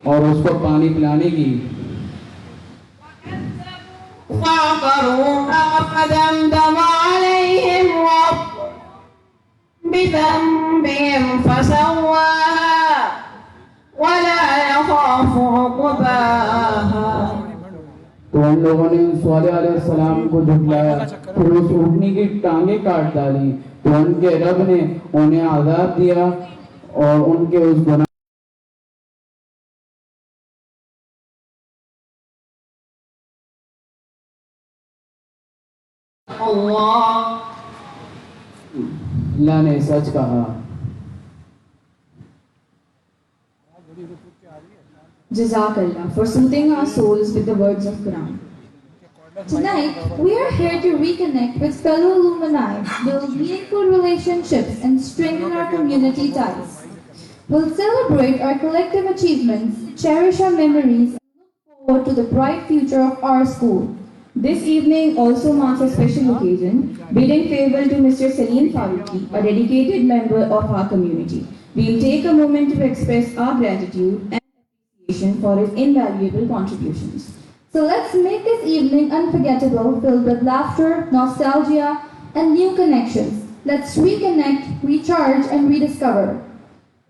اور اس کو پانی پلانے کی فعقروا فدمدم عليهم بذنبهم فسواها ولا يخاف عقباها. تو ان لوگوں نے صالح علیہ السلام کو جھٹلایا، پھر اس اونٹنی کی ٹانگیں کاٹ ڈالی، تو ان کے رب نے انہیں عذاب دیا اور ان کے اس گناہ اللہ نے سچ کہا. Jazakallah for soothing our souls with the words of Quran. Tonight, we are here to reconnect with fellow alumni, build meaningful relationships, and strengthen our community ties. We'll celebrate our collective achievements, cherish our memories, and look forward to the bright future of our school. This evening also marks a special occasion, bidding farewell to Mr. Salim Faruqi, a dedicated member of our community. We'll take a moment to express our gratitude and appreciation for his invaluable contributions. So let's make this evening unforgettable, filled with laughter, nostalgia, and new connections. Let's reconnect, recharge, and rediscover.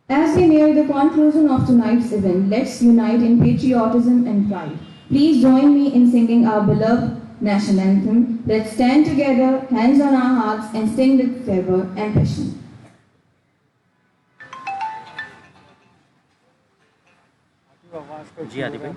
As we near the conclusion of tonight's event, let's unite in patriotism and pride. Please join me in singing our beloved national anthem. Let's stand together, hands on our hearts, and sing with fervor and passion. جی عادی بھائی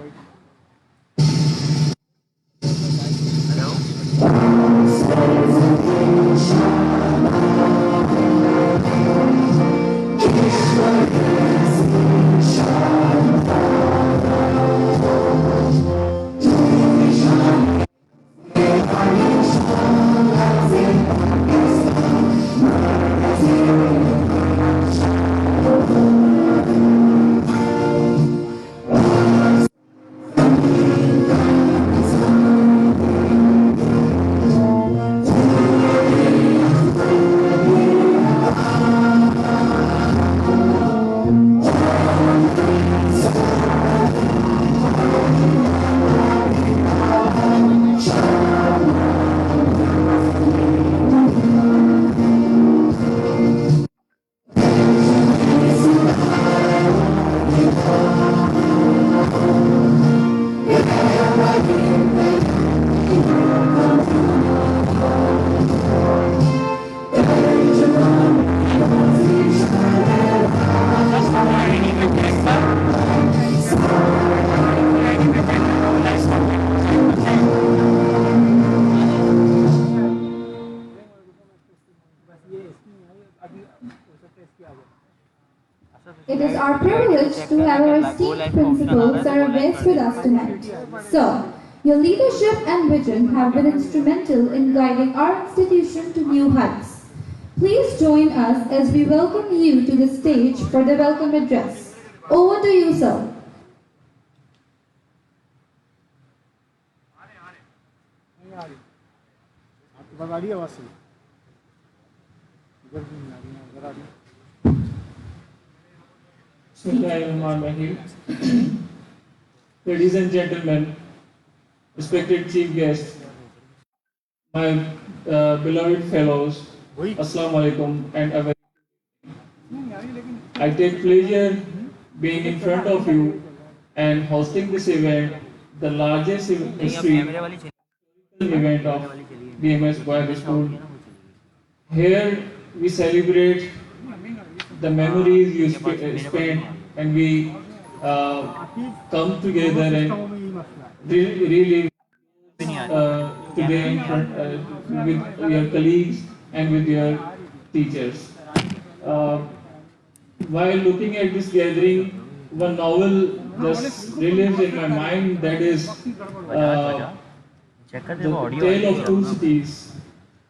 It is our privilege to have our esteemed principal, Sir Vince, with us tonight. Sir, your leadership and vision have been instrumental in guiding our institution to new heights. Please join us as we welcome you to the stage for the welcome address. Over to you, sir. Bismillahirrahmanirrahim. Ladies and gentlemen, respected chief guests, my beloved fellows, Assalamu alaikum and a very I take pleasure being in front of you and hosting this event, the largest history event of BMS Boys School. Here we celebrate the memories you spent, and we come together and really today in front, with your colleagues and with your teachers. While looking at this gathering, one novel just relives in my mind, that is the Tale of Two Cities.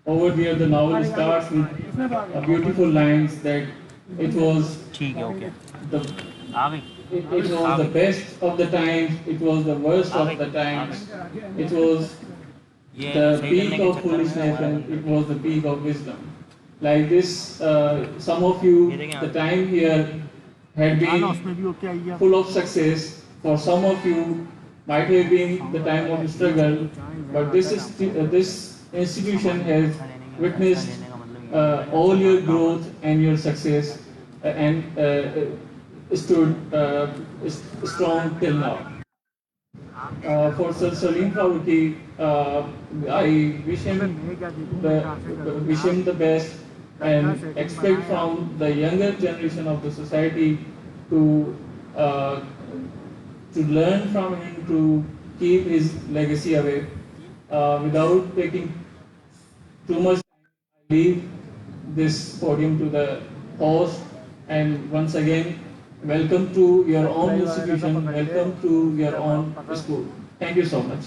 Over there, the novel starts with beautiful lines that it was the best of the times, it was the worst of the times, it was the peak of foolishness and it was the peak of wisdom. Like this, some of you, the time here had been full of success, for some of you might have been the time of struggle, but this institution has witnessed all your growth and your success, and stood strong till now. For Sir Salim Faruqi, I wish him the best and expect from the younger generation of the society to learn from him, to keep his legacy away. Without taking too much time, I leave this podium to the host, and once again, welcome to your own institution, welcome to your own school. Thank you so much.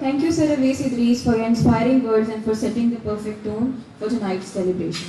Thank you, Sir Awais Idris, for your inspiring words and for setting the perfect tone for tonight's celebration.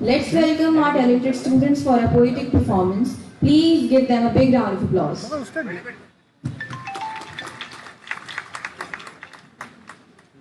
Let's welcome our talented students for a poetic performance. Please give them a big round of applause.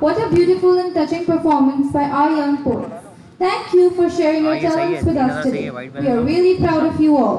what a beautiful and touching performance by our young poets. Thank you for sharing your talents with us today. We are really proud of you all.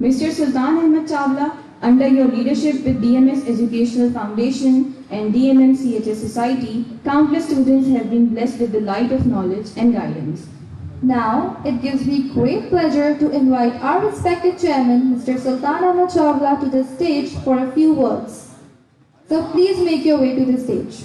Mr. Sultan Ahmed Chawla, under your leadership with DMS Educational Foundation and DMM CHS Society, countless students have been blessed with the light of knowledge and guidance. Now, it gives me great pleasure to invite our respected chairman, Mr. Sultan Ahmed Chawla, to the stage for a few words. So please make your way to the stage.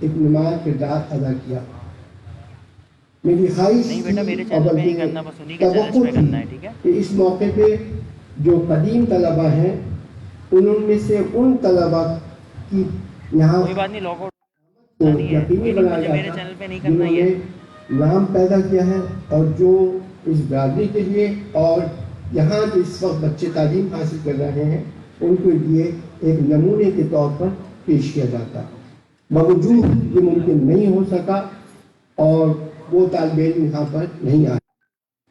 ایک نمایاں کردار ادا کیا. میری خواہش نہیں بیٹا میرے اور چینل پہ نہیں بلکہ کرنا، بس انہیں کے چینل توقع پہ کرنا ہے، تھی ٹھیک ہے؟ کہ اس موقع پہ جو قدیم طلبہ ہیں انہوں میں سے ان طلبہ کی یہاں کوئی بات نہیں، لاگ آؤٹ کو نہیں ہے، یقینی کوئی نہیں، بنایا مجھے میرے جاتا چینل پہ نہیں کرنا جنہوں یہ. نے نام پیدا کیا ہے اور جو اس برادری کے لیے اور یہاں جو اس وقت بچے تعلیم حاصل کر رہے ہیں ان کے لیے ایک نمونے کے طور پر پیش کیا جاتا. باوجود یہ ممکن نہیں ہو سکا اور وہ طالب علم یہاں پر نہیں آئے.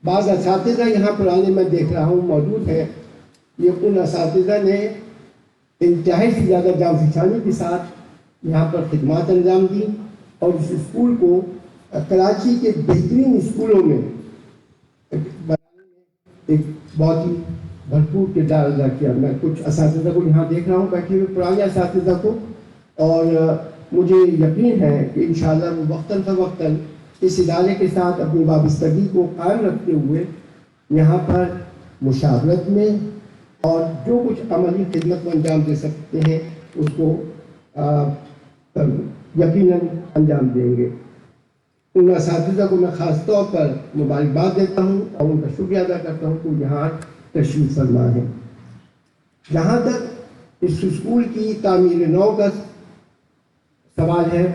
بعض اساتذہ یہاں پرانے میں دیکھ رہا ہوں موجود ہیں. یہ ان اساتذہ نے انتہائی سے زیادہ جانفشانی کے ساتھ یہاں پر خدمات انجام دی اور اس اسکول کو کراچی کے بہترین اسکولوں میں ایک بہت ہی بھرپور کردار ادا کیا. میں کچھ اساتذہ کو یہاں دیکھ رہا ہوں بیٹھے ہوئے، پرانے اساتذہ کو، اور مجھے یقین ہے کہ انشاءاللہ وہ وقتاً فوقتاً اس ادارے کے ساتھ اپنی وابستگی کو قائم رکھتے ہوئے یہاں پر مشاورت میں اور جو کچھ عملی خدمت کو انجام دے سکتے ہیں اس کو یقیناً انجام دیں گے. ان اساتذہ کو میں خاص طور پر مبارکباد دیتا ہوں اور ان کا شکریہ ادا کرتا ہوں کہ یہاں تشریف فرما ہے. جہاں تک اس اسکول کی تعمیر نو کا سوال ہے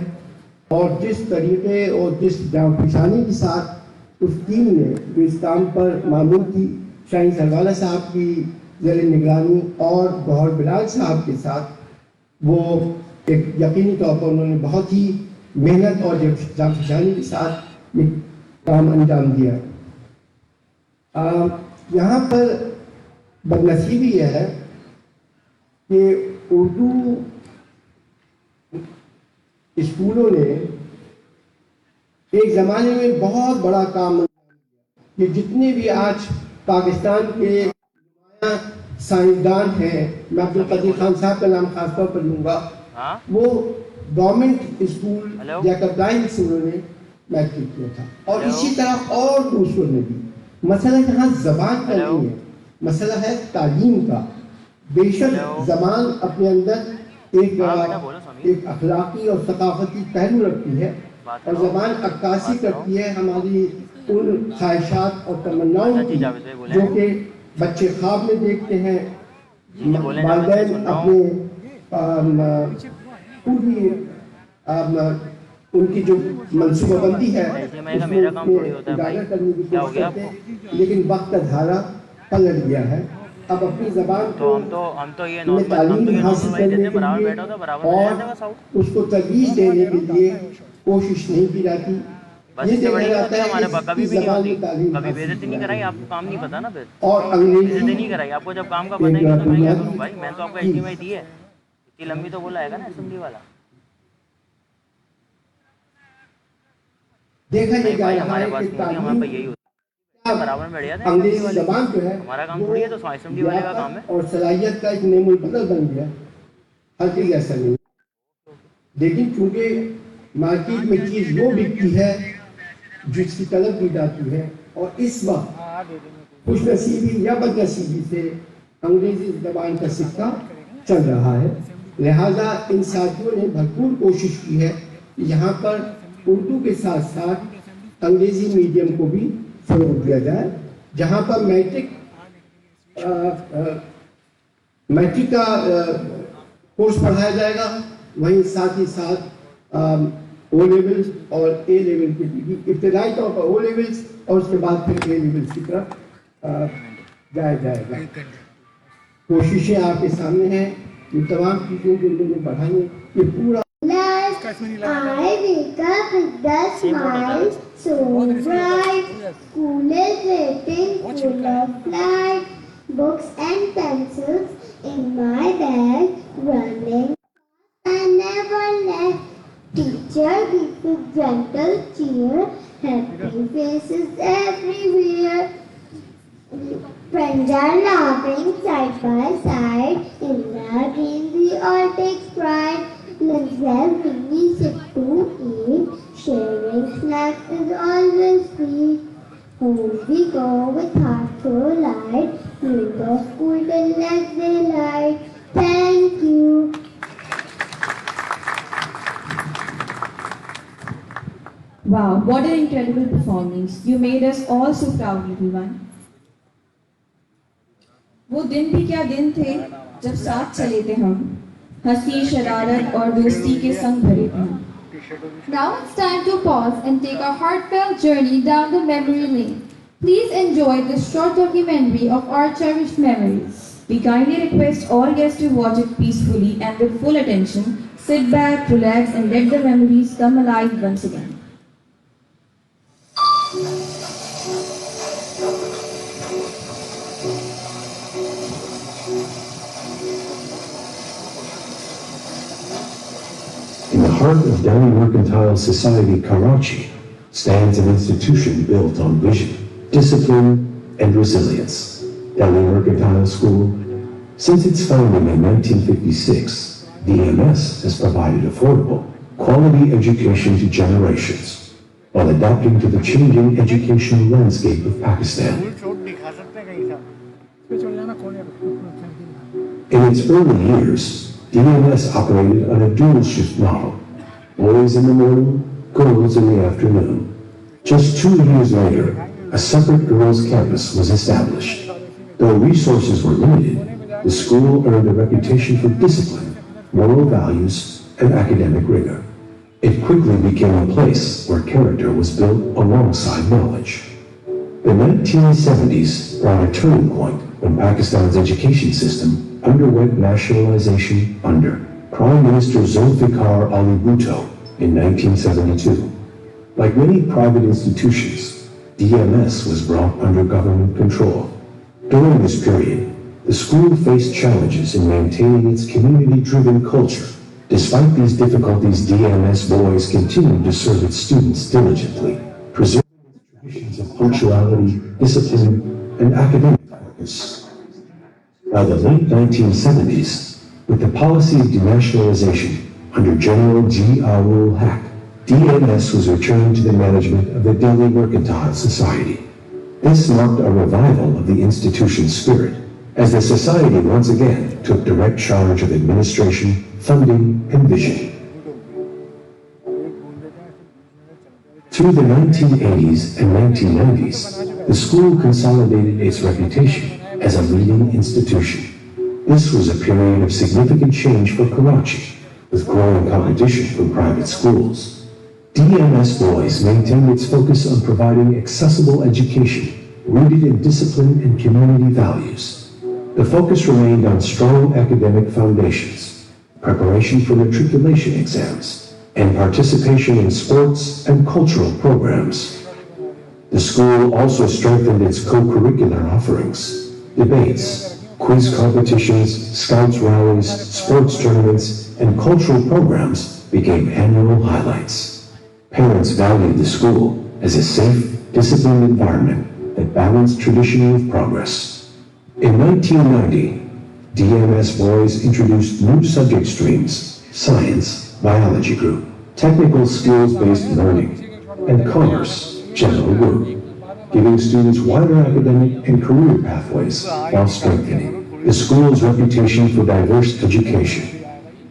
اور جس طریقے اور جس جانفشانی کے ساتھ اس ٹیم نے جو اس کام پر معمول تھی، شاہین سروالا صاحب کی زیر نگرانی اور گوہر بلال صاحب کے ساتھ، وہ ایک یقینی طور پر انہوں نے بہت ہی محنت اور جانفشانی کے ساتھ یہ کام انجام دیا. یہاں پر بدنصیبی یہ ہے کہ اردو اسکولوں نے ایک زمانے میں بہت بڑا کام کہ جتنے بھی آج پاکستان کے نمایاں سائنسدان ہیں، میں عبدالقدیر خان صاحب کا نام خاص طور پر لوں گا، وہ گورنمنٹ اسکول جیکب لائن سے انہوں نے میٹرک کیا تھا، اور اسی طرح اور دوسروں نے بھی. مسئلہ یہاں زبان کا نہیں ہے، مسئلہ ہے تعلیم کا. بے شک زبان اپنے اندر ایک اخلاقی اور ثقافتی پہلو رکھتی ہے اور زبان عکاسی کرتی ہے ہماری ان خواہشات اور تمناؤں کی جو کہ بچے خواب میں دیکھتے ہیں. والدین اپنے پوری ان کی جو منصوبہ بندی ہے اس میں اجاگر کرنے کی کوشش کرتے ہیں، لیکن وقت کا دھارا پلٹ گیا ہے. اب اپنی زبان کو تعلیم حاصل کرنے کے لیے اور اس کو ترویج دینے کے لیے کوشش نہیں کی جاتی. یہ دیکھا جاتا ہے کہ اس زبان میں تعلیم اور انگریزی آپ کو جب کام کا پتہ ہی نہیں تو میں کیا کروں بھائی؟ میں تو آپ کو HDMI دی ہے، اتنی لمبی تو بولا ہے گا نا اسمبلی والا. دیکھا یہ جا رہا ہمارے ہے پاس کہ ہمارے پاس یہی ہوتا ہے، برابر میں بیٹھ جاتے ہیں. انگریزی زبان جو ہے ہمارا کام تھوڑی ہے تو اسمبلی والے کا کام ہے. اور صلاحیت کا ایک نعم البدل بن گیا. ہر کوئی ایسا نہیں، لیکن چونکہ مارکیٹ میں چیز وہ بکتی ہے جس کی طلب کی جاتی ہے، اور اس وقت خوش نصیبی یا بد نصیبی سے انگریزی زبان کا سکہ چل رہا ہے. لہذا ان ساتھیوں نے بھرپور کوشش کی ہے کہ یہاں پر اردو کے ساتھ ساتھ انگریزی میڈیم کو بھی فروغ دیا جائے. جہاں پر میٹرک کا کورس پڑھایا جائے گا، وہیں ساتھ ہی ساتھ او لیولز اور اے لیول کے بھی ابتدائی طور پر او لیولز اور اس کے بعد پھر اے لیولز کی طرف جایا جائے گا. کوششیں آپ کے سامنے ہیں، یہ تمام چیزیں جو انہوں نے بڑھائی ہیں، یہ پورا I wake up with the smile so bright. School is waiting full of light. Books and pencils in my bag. Running I never left. Teacher gives a gentle cheer. Happy faces everywhere. Friends are laughing side by side. In the game we all take pride. Lunch bell when we sit to eat. Sharing snacks is always sweet. Home we go with hearts so light. We'll go school till next daylight. Thank you. Wow, what an incredible performance. You made us all so proud, little one. وہ دن بھی کیا دن تھے جب ساتھ چلے تھے ہم ہنسی شرارت اور دوستی کے سنگ بھرے تھے. Now it's time to pause and take a heartfelt journey down the memory lane. Please enjoy this short documentary of our cherished memories. We kindly request all guests to watch it peacefully and with full attention. Sit back, relax, and let the memories come alive once again. In the heart of Delhi Mercantile Society, Karachi, stands an institution built on vision, discipline, and resilience. Delhi Mercantile School. Since its founding in 1956, DMS has provided affordable, quality education to generations, while adapting to the changing educational landscape of Pakistan. In its early years, DMS operated on a dual-shift model, boys in the morning, girls in the afternoon. Just 2 years later, a separate girls' campus was established. Though resources were limited, the school earned a reputation for discipline, moral values, and academic rigor. It quickly became a place where character was built alongside knowledge. The 1970s brought a turning point when Pakistan's education system underwent nationalization under Prime Minister Zulfikar Ali Bhutto in 1972. Like many private institutions, DMS was brought under government control. During this period, the school faced challenges in maintaining its community-driven culture. Despite these difficulties, DMS boys continued to serve its students diligently, preserving its traditions of punctuality, discipline, and academic focus. By the late 1970s, with the policy of denationalization under General G. Arul Haq, DMS was returned to the management of the Delhi Mercantile Society. This marked a revival of the institution's spirit, as the society once again took direct charge of administration, funding, and vision. Through the 1980s and 1990s, the school consolidated its reputation as a leading institution. This was a period of significant change for Karachi, with growing competition from private schools. DMS boys maintained its focus on providing accessible education, rooted in discipline and community values. The focus remained on strong academic foundations, preparation for matriculation exams, and participation in sports and cultural programs. The school also strengthened its co-curricular offerings. Debates, quiz competitions, scouts rallies, sports tournaments, and cultural programs became annual highlights. Parents valued the school as a safe, disciplined environment that balanced tradition with progress. In 1990, DMS boys introduced new subject streams: science, biology group, technical skills-based learning, and commerce, general group, giving students wider academic and career pathways while strengthening the school's reputation for diverse education.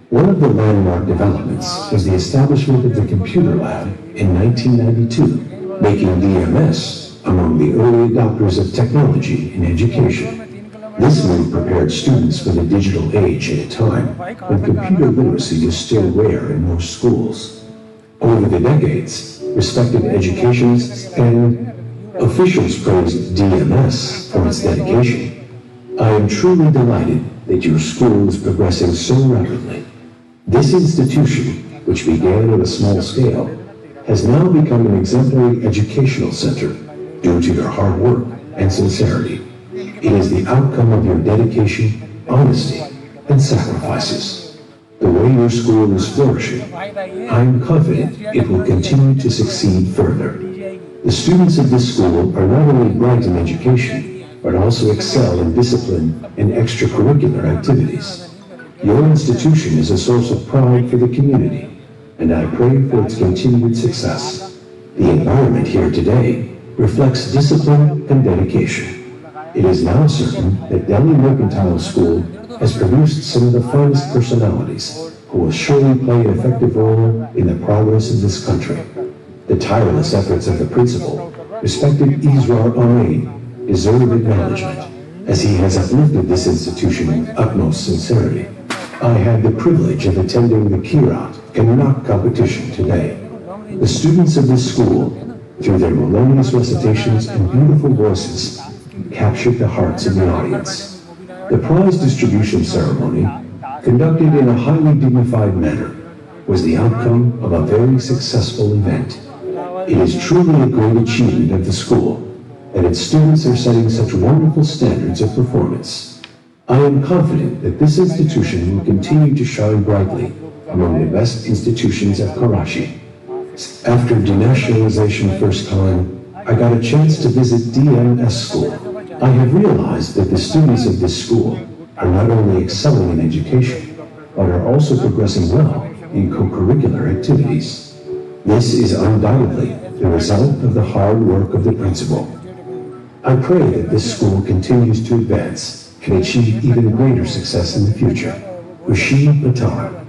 One of the landmark developments was the establishment of the Computer Lab in 1992, making DMS among the early adopters of technology in education. This move prepared students for the digital age at a time when computer literacy was still rare in most schools. Over the decades, respected educationists and officials praised DMS for its dedication. I am truly delighted that your school is progressing so rapidly. This institution, which began at a small scale, has now become an exemplary educational center due to your hard work and sincerity. It is the outcome of your dedication, honesty, and sacrifices. The way your school is flourishing, I am confident it will continue to succeed further. The students of this school are not only bright in education, but also excel in discipline and extracurricular activities. Your institution is a source of pride for the community, and I pray for its continued success. The environment here today reflects discipline and dedication. It is now certain that Delhi Mercantile School has produced some of the finest personalities who will surely play an effective role in the progress of this country. The tireless efforts of the principal, respected Israr Ahmed, deserve acknowledgement, as he has uplifted this institution with utmost sincerity. I had the privilege of attending the Kirat Kanak competition today. The students of this school, through their melodious recitations and beautiful voices, captured the hearts of the audience. The prize distribution ceremony, conducted in a highly dignified manner, was the outcome of a very successful event. It is truly a great achievement of the school that its students are setting such wonderful standards of performance. I am confident that this institution will continue to shine brightly among the best institutions of Karachi. After denationalization first time, I got a chance to visit DMS school. I have realized that the students of this school are not only excelling in education, but are also progressing well in co-curricular activities. This is undoubtedly the result of the hard work of the principal. I pray that this school continues to advance and achieve even greater success in the future. Rashid Battar,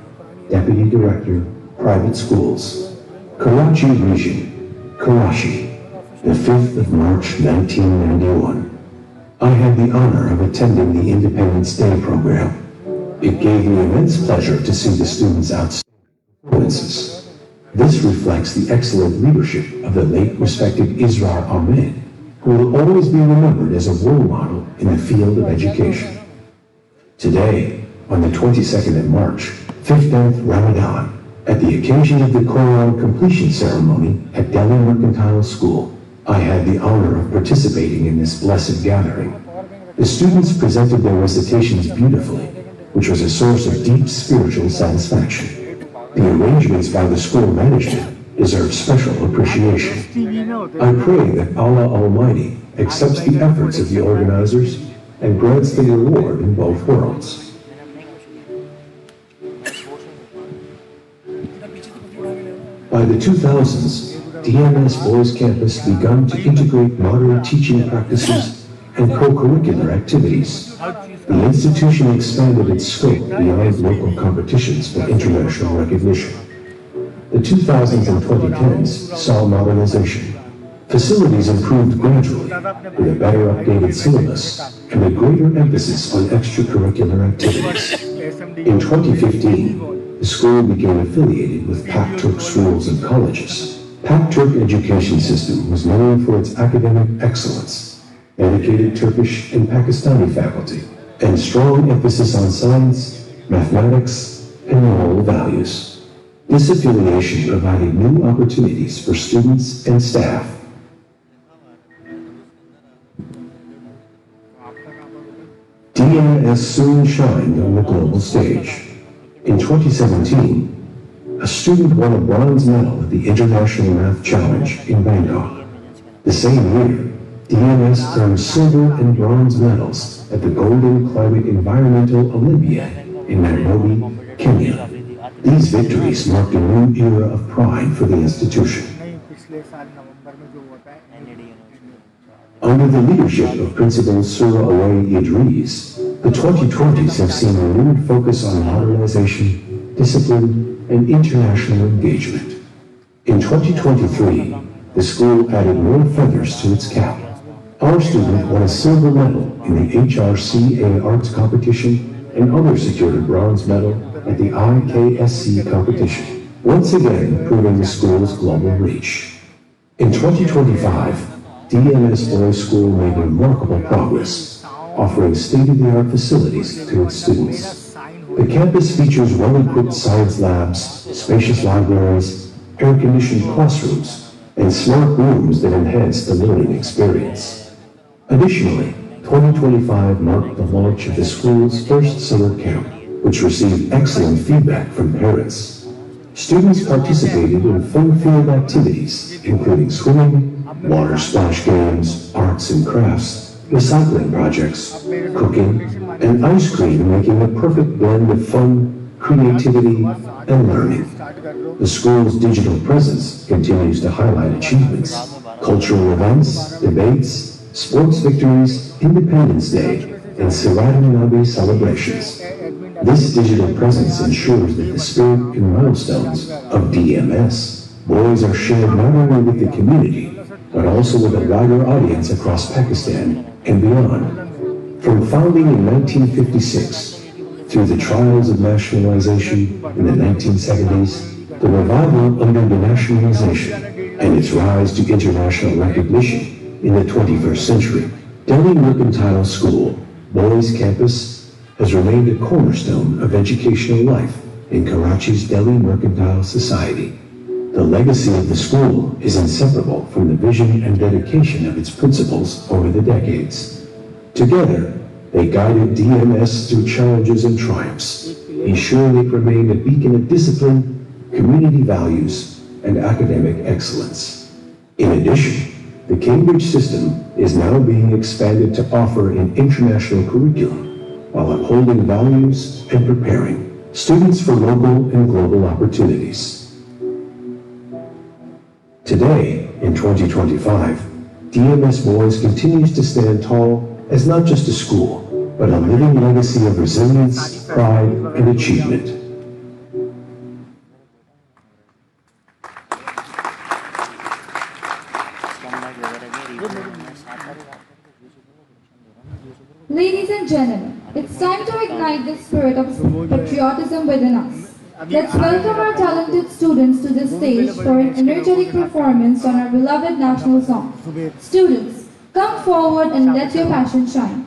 Deputy Director, Private Schools, Karachi Region, Karachi, the 5th of March 1991. I had the honor of attending the Independence Day program. It gave me immense pleasure to see the students' outstanding performances. This reflects the excellent leadership of the late respected Israr Ahmed, who will always be remembered as a role model in the field of education. Today, on the 22nd of March, 15th Ramadan, at the occasion of the Quran completion ceremony at Delhi Mercantile School, I had the honor of participating in this blessed gathering. The students presented their recitations beautifully, which was a source of deep spiritual satisfaction. The arrangements by the school management deserve special appreciation. I pray that Allah Almighty accepts the efforts of the organizers and grants the reward in both worlds. By the 2000s, DMS Boys Campus begun to integrate modern teaching practices and co-curricular activities. The institution expanded its scope beyond local competitions for international recognition. The 2000s and 2010s saw modernization. Facilities improved gradually, with a better updated syllabus and a greater emphasis on extracurricular activities. In 2015, the school became affiliated with Pakturk schools and colleges. Pakturk education system was known for its academic excellence, dedicated Turkish and Pakistani faculty, and strong emphasis on science, mathematics, and moral values. This affiliation provided new opportunities for students and staff. DMS soon shined on the global stage. In 2017, a student won a bronze medal at the International Math Challenge in Bangkok. The same year, DMS earned silver and bronze medals at the Golden Climate Environmental Olympiad in Nairobi, Kenya. These victories marked a new era of pride for the institution. Under the leadership of Principal Surah Awai Idris, the 2020s have seen a renewed focus on modernization, discipline, and international engagement. In 2023, the school added more feathers to its cap. Our student won a silver medal in the HRCA Arts Competition and others secured a bronze medal at the IKSC competition, once again proving the school's global reach. In 2025, DMS Boys School made remarkable progress, offering state-of-the-art facilities to its students. The campus features well-equipped science labs, spacious libraries, air-conditioned classrooms, and smart rooms that enhance the learning experience. Additionally, 2025 marked the launch of the school's first summer camp, which received excellent feedback from parents. Students participated in fun-filled activities, including swimming, water splash games, arts and crafts, recycling projects, cooking, and ice cream, making a perfect blend of fun, creativity, and learning. The school's digital presence continues to highlight achievements, cultural events, debates, sports victories, Independence Day, and Siradan Nabi celebrations. This digital presence ensures that the spirit and milestones of DMS boys are shared not only with the community, but also with a wider audience across Pakistan and beyond. From founding in 1956, through the trials of nationalization in the 1970s, the revival under denationalization, and its rise to international recognition in the 21st century, Delhi Mercantile School, Boys Campus, has remained a cornerstone of educational life in Karachi's Delhi Mercantile Society. The legacy of the school is inseparable from the vision and dedication of its principals over the decades. Together, they guided DMS through challenges and triumphs, ensuring it remained a beacon of discipline, community values, and academic excellence. In addition, the Cambridge system is now being expanded to offer an international curriculum while upholding values and preparing students for local and global opportunities. Today, in 2025, DMS Boys continues to stand tall as not just a school, but a living legacy of resilience, pride, and achievement. Ladies and gentlemen, it's time to ignite the spirit of patriotism within us. Let's welcome our talented students to the stage for an energetic performance on our beloved national song. Students, come forward and let your passion shine.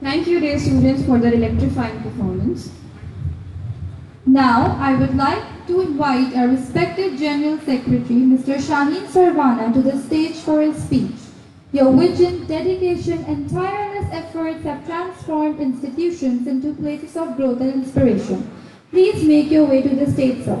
Thank you, dear students, for their electrifying performance. Now, I would like to invite our respected General Secretary, Mr. Shaheen Sarvana, to the stage for his speech. Your vision, dedication, and tireless efforts have transformed institutions into places of growth and inspiration. Please make your way to the stage, sir.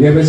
DMS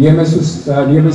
DMS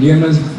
DMS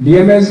DMS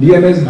DMS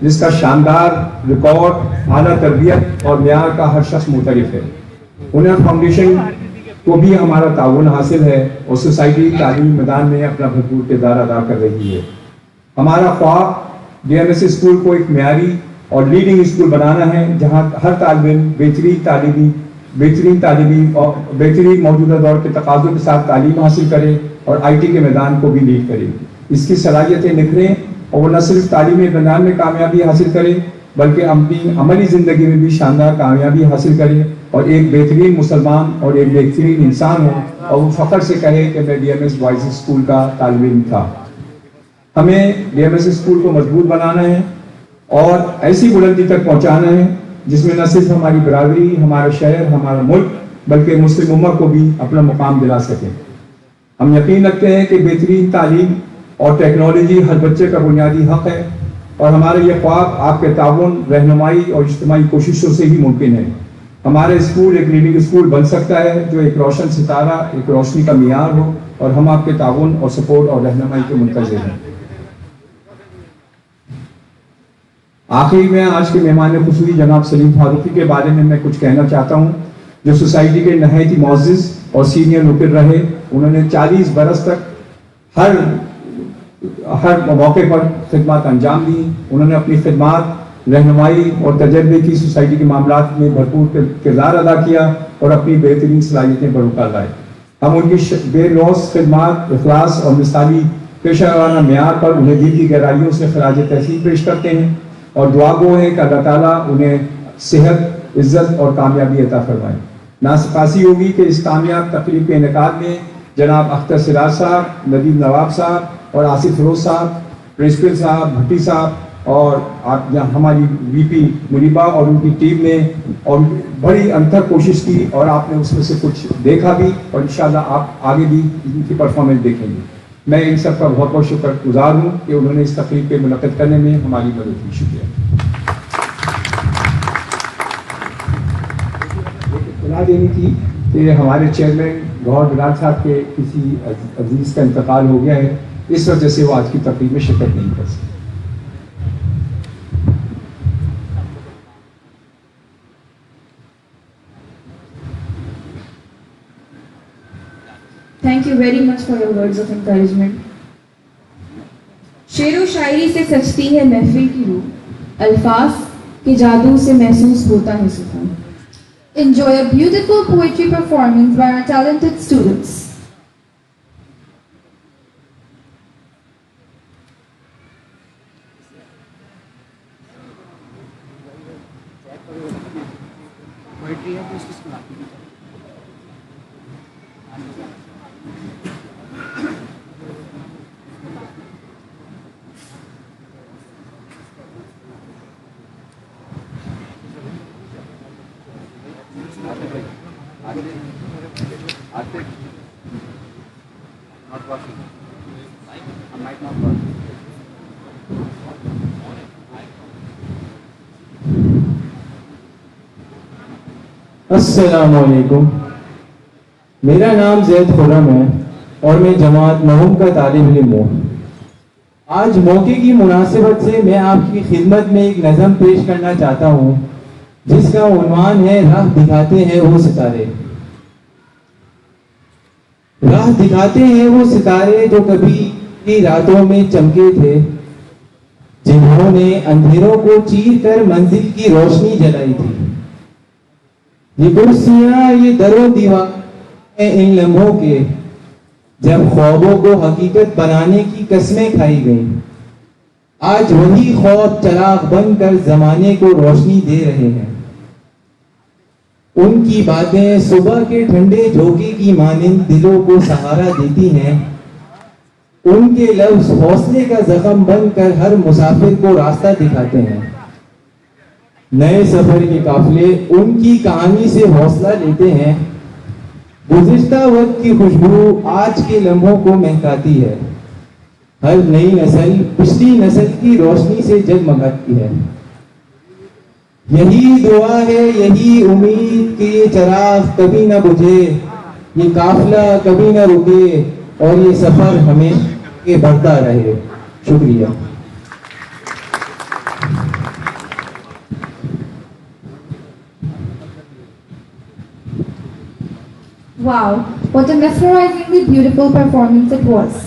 جس کا شاندار record, اعلیٰ تربیت اور معیار کا ہر شخص معترف ہے. ہنر فاؤنڈیشن کو بھی ہمارا تعاون حاصل ہے اور سوسائٹی تعلیمی میدان میں اپنا بھرپور کردار ادا کر رہی ہے. ہمارا خواب ڈی ایم ایس اسکول کو ایک معیاری اور لیڈنگ اسکول بنانا ہے جہاں ہر طالب علم بہترین تعلیمی اور بہترین موجودہ دور کے تقاضوں کے ساتھ تعلیم حاصل کرے اور آئی ٹی کے میدان کو بھی لیڈ کرے. اس کی صلاحیتیں نکھریں اور وہ نہ صرف تعلیمی میدان میں کامیابی حاصل کرے بلکہ اپنی عملی زندگی میں بھی شاندار کامیابی حاصل کرے اور ایک بہترین مسلمان اور ایک بہترین انسان ہو اور وہ فخر سے کہے کہ میں D M S boys school کا طالب علم تھا. ہمیں ڈی ایم ایس اسکول کو مضبوط بنانا ہے اور ایسی بلندی تک پہنچانا ہے جس میں نہ صرف ہماری برادری، ہمارا شہر، ہمارا ملک بلکہ مسلم امت کو بھی اپنا مقام دلا سکیں. ہم یقین رکھتے ہیں کہ بہترین تعلیم اور ٹیکنالوجی ہر بچے کا بنیادی حق ہے اور ہمارا یہ خواب آپ کے تعاون، رہنمائی اور اجتماعی کوششوں سے ہی ممکن ہے. ہمارا اسکول ایک لیڈنگ اسکول بن سکتا ہے جو ایک روشن ستارہ، ایک روشنی کا معیار ہو اور ہم آپ کے تعاون اور سپورٹ اور رہنمائی کے منتظر ہیں. آخری میں آج کے مہمان خصوصی جناب سلیم فاروقی کے بارے میں کچھ کہنا چاہتا ہوں جو سوسائٹی کے نہایت ہی معزز اور سینئر نوکر رہے. انہوں نے 40 برس تک ہر موقع پر خدمات انجام دی. انہوں نے اپنی خدمات، رہنمائی اور تجربے کی سوسائٹی کے معاملات میں بھرپور کردار ادا کیا اور اپنی بہترین صلاحیتیں بروکار لائے. ہم ان کی بے لوث خدمات، اخلاص اور مثالی پیشہ ورانہ معیار پر انہیں دل کی گہرائیوں سے خراج تحسین پیش کرتے ہیں اور دعا گو ہیں کہ اللہ تعالیٰ انہیں صحت، عزت اور کامیابی عطا فرمائے. ناسپاسی ہوگی کہ اس کامیاب تقریب کے انعقاد میں جناب اختر سراج صاحب، ندیم نواب صاحب اور آصف فیروز صاحب، پرنسپل صاحب، بھٹی صاحب اور ہماری وی پی منیبا اور ان کی ٹیم نے اور بڑی انتھک کوشش کی اور آپ نے اس میں سے کچھ دیکھا بھی اور انشاءاللہ آپ آگے بھی ان کی پرفارمنس دیکھیں گے. میں ان سب کا بہت بہت شکر گزار ہوں کہ انہوں نے اس تقریب پہ منعقد کرنے میں ہماری مدد کی. شکریہ. اطلاع دینی تھی کہ ہمارے چیئرمین گوہر بلال صاحب کے کسی عزیز کا انتقال ہو گیا ہے، اس وجہ سے وہ آج کی تقریب میں شرکت نہیں کر سکتے. Thank you very much for your words of encouragement. شعر و شاعری سے سجتی ہے محفل کی روح، الفاظ کے جادو سے محسوس ہوتا ہے سکون. Enjoy a beautiful poetry performance by our talented students. السلام علیکم. میرا نام زید خرم ہے اور میں جماعت نہوم کا طالب علم ہوں. آج موقع کی مناسبت سے میں آپ کی خدمت میں ایک نظم پیش کرنا چاہتا ہوں جس کا عنوان ہے راہ دکھاتے ہیں وہ ستارے. راہ دکھاتے ہیں وہ ستارے جو کبھی کی راتوں میں چمکے تھے، جنہوں نے اندھیروں کو چیر کر منزل کی روشنی جلائی تھی. یہ کرسیاں، یہ در و دیوار ان لمحوں کے جب خوابوں کو حقیقت بنانے کی قسمیں کھائی گئیں. آج وہی خواب چراغ بن کر زمانے کو روشنی دے رہے ہیں. ان کی باتیں صبح کے ٹھنڈے جھونکے کی مانند دلوں کو سہارا دیتی ہیں. ان کے لفظ حوصلے کا زخم بن کر ہر مسافر کو راستہ دکھاتے ہیں. نئے سفر کے قافلے ان کی کہانی سے حوصلہ لیتے ہیں. گزشتہ وقت کی خوشبو آج کے لمحوں کو مہکاتی ہے. ہر نئی نسل پچھلی نسل کی روشنی سے جگمگاتی ہے. یہی دعا ہے، یہی امید کہ یہ چراغ کبھی نہ بجھے، یہ قافلہ کبھی نہ رکے اور یہ سفر ہمیشہ بڑھتا رہے. شکریہ. Wow, what a mesmerizingly beautiful performance it was.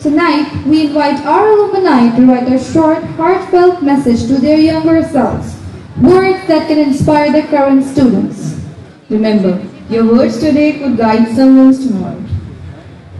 Tonight, we invite our alumni to write a short, heartfelt message to their younger selves, words that can inspire the current students. Remember, your words today could guide someone's tomorrow.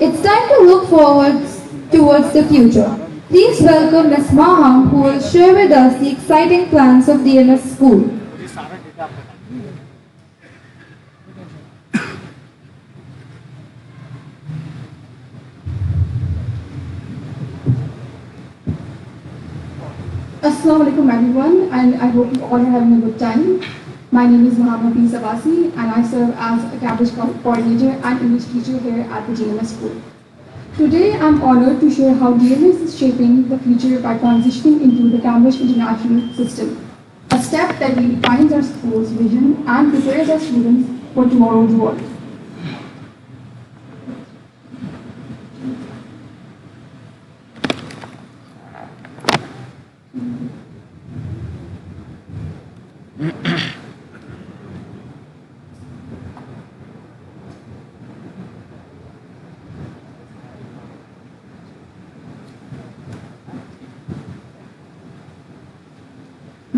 It's time to look forward towards the future. Please welcome Ms. Maham, who will share with us the exciting plans of DMS School. Assalamu alaikum everyone, and I hope you all are having a good time. My name is Muhammad Hafiz Abbasi and I serve as a campus coordinator and English teacher here at the DMS school. Today I'm honored to share how DMS is shaping the future by transitioning into the Cambridge International System, a step that redefines our school's vision and prepares our students for tomorrow's world.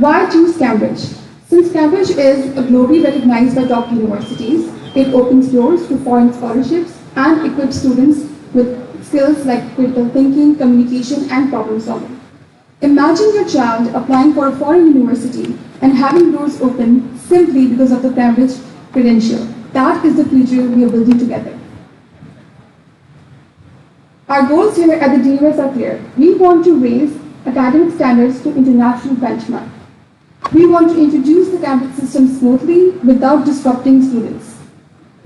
Why choose Cambridge? Since Cambridge is globally recognized by top universities, it opens doors to foreign scholarships and equips students with skills like critical thinking, communication, and problem solving. Imagine your child applying for a foreign university and having doors open simply because of the Cambridge credential. That is the future we are building together. Our goals here at the DMS are clear. We want to raise academic standards to international benchmark. We want to introduce the Cambridge system smoothly without disrupting students.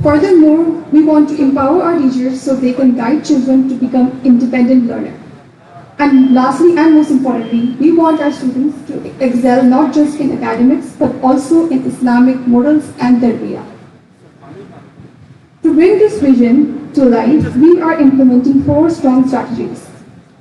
Furthermore, we want to empower our teachers so they can guide children to become independent learners. And lastly and most importantly, we want our students to excel not just in academics but also in Islamic morals and tarbiyah. To bring this vision to life, we are implementing 4 strong strategies.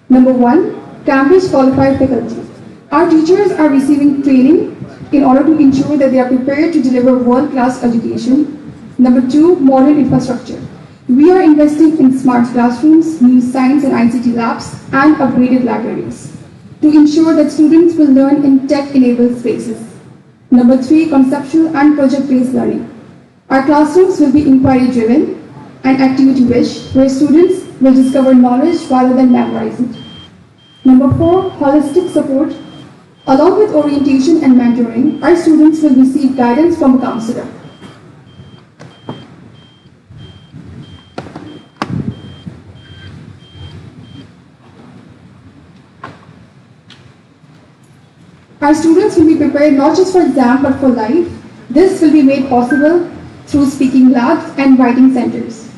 Number 1, Cambridge qualified faculty. Our teachers are receiving training in order to ensure that they are prepared to deliver world-class education. Number 2, modern infrastructure. We are investing in smart classrooms, new science and ICT labs, and upgraded libraries to ensure that students will learn in tech-enabled spaces. Number 3, conceptual and project-based learning. Our classrooms will be inquiry-driven and activity-rich, where students will discover knowledge rather than memorize it. Number 4, holistic support. Along with orientation and mentoring, our students will receive guidance from a counselor. Our students will be prepared not just for exam but for life. This will be made possible through speaking labs and writing centers.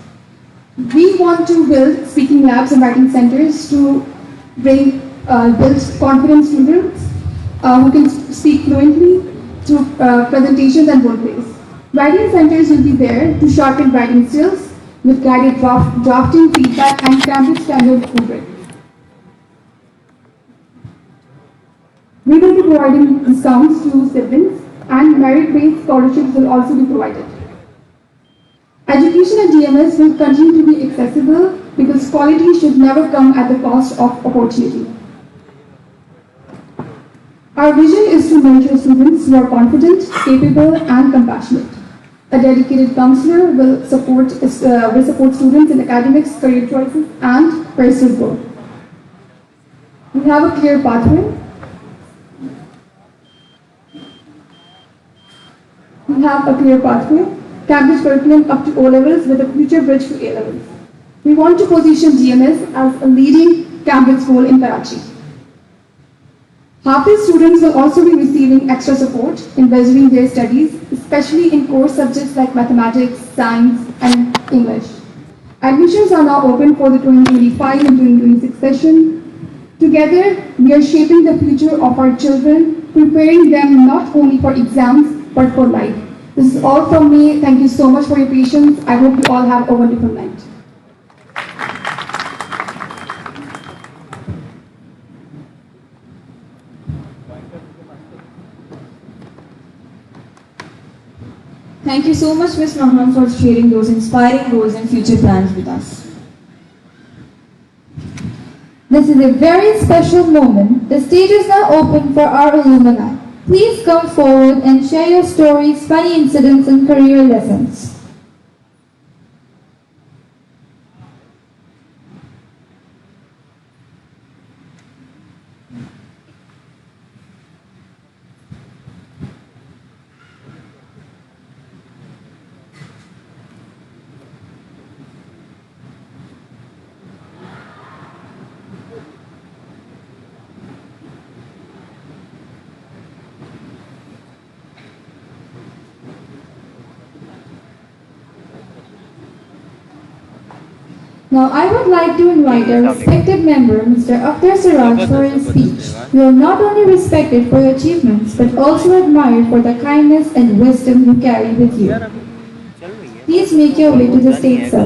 We want to build speaking labs and writing centers to build confident students who can speak fluently through presentations and roleplays. Writing centers will be there to sharpen writing skills with guided drafting, feedback, and Cambridge standard rubric. We will be providing discounts to siblings, and merit-based scholarships will also be provided. Education at DMS will continue to be accessible because quality should never come at the cost of opportunity. Our vision is to mentor students who are confident, capable, and compassionate. A dedicated counselor will support students in academics, career choices, and personal growth. We have a clear pathway. Cambridge curriculum up to O levels with a future bridge to A levels. We want to position DMS as a leading Cambridge school in Karachi. Hafiz students will also be receiving extra support in pursuing their studies, especially in core subjects like mathematics, science, and English. Admissions are now open for the 2025 and 2026 session. Together, we are shaping the future of our children, preparing them not only for exams, but for life. This is all from me. Thank you so much for your patience. I hope you all have a wonderful night. Thank you so much, Ms. Mahan, for sharing those inspiring goals and future plans with us. This is a very special moment. The stage is now open for our alumni. Please come forward and share your stories, funny incidents, and career lessons. Now I would like to invite our respected member, Mr. Akhtar Siraj, for his speech. You are not only respected for your achievements, but also admired for the kindness and wisdom you carry with you. Please make your way to the stage, sir.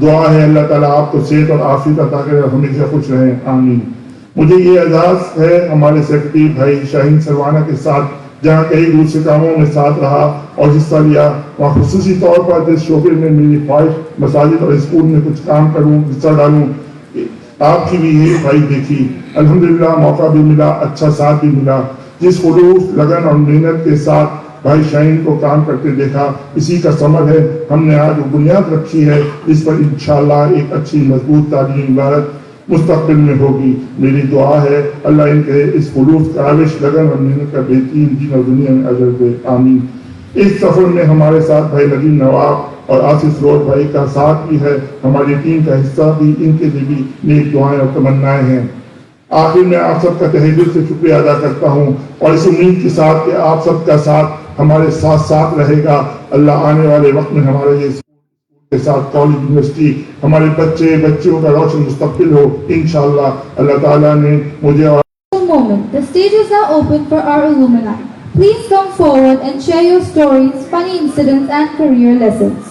دعا ہے اللہ تعالیٰ آپ کو صحت اور عافیت عطا کرے اور ہمیشہ خوش رہیں, آمین. مجھے یہ اعزاز ہے ہمارے سیکرٹری بھائی شاہین سروانہ کے ساتھ, جہاں کئی دوسرے کاموں میں ساتھ رہا اور حصہ لیا, وہاں خصوصی طور پر جس شعبے میں میری خواہش مساجد اور اسکول میں کچھ کام کروں, حصہ ڈالوں, آپ کی بھی یہ خواہش دیکھی. الحمدللہ موقع بھی ملا, اچھا ساتھ بھی ملا. جس خلوص, لگن اور محنت کے ساتھ بھائی شاہین کو کام کرتے دیکھا, اسی کا ثمر ہے ہم نے آج وہ بنیاد رکھی ہے جس پر انشاءاللہ ایک اچھی مضبوط تعلیم عبارت مستقبل میں ہوگی. میری دعا ہے اللہ ان کے اس خلوص, کاوش, لگن اور محنت کا بہترین دین اور دنیا میں اجر دے, آمین. اس سفر میں ہمارے ساتھ بھائی ندیم نواب اور آصف روڈ بھائی کا ساتھ بھی ہے, ہماری ٹیم کا حصہ بھی, ان کے لیے بھی نیک دعائیں اور تمنائیں ہیں. آخر میں آپ سب کا تہہ دل سے شکریہ ادا کرتا ہوں اور اس امید کے ساتھ کہ آپ سب کا ساتھ ہمارے ساتھ رہے گا. اللہ آنے والے وقت میں ہمارے یہ کے ساتھ کالج, یونیورسٹی, ہمارے بچوں کا روشن مستقبل ہو انشاءاللہ. اللہ تعالیٰ نے مجھے اور moment. The stage is now open for our alumni. Please come forward and share your stories, funny incidents and career lessons.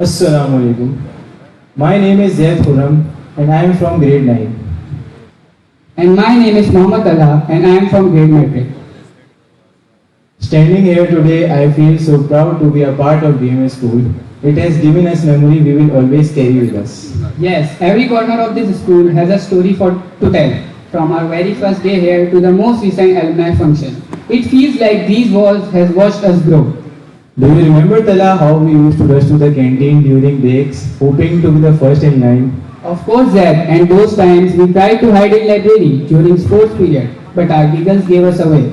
Assalamu alaikum. My name is Zaid Khurram and I am from grade 9. And my name is Mohammad Allah and I am from grade matric. Standing here today, I feel so proud to be a part of DMS school. It has given us memory we will always carry with us. Yes, every corner of this school has a story to tell, from our very first day here to the most recent alumni function. It feels like these walls has watched us grow. Do you remember, Tala, how we used to rush to the canteen during breaks, hoping to be the first in line? Of course, Zed, and those times we tried to hide in library during sports period, but our giggles gave us away.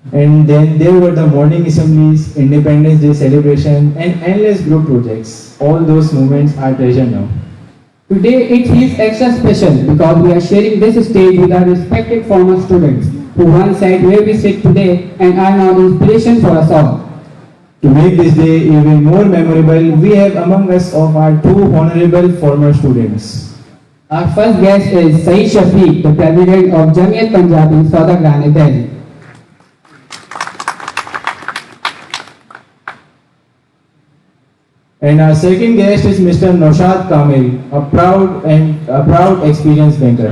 And then there were the morning assemblies, Independence Day celebration, and endless group projects. All those moments are treasure now. Today it feels extra special because we are sharing this stage with our respected former students who once sat where we sit today and are now inspiration for us all. To make this day even more memorable, we have among us of our two honorable former students. Our first guest is Saeed Shafiq, the president of Jamiat Punjabi, Saudagrane, Delhi. And our second guest is Mr. Naushad Kamil, a proud experienced banker.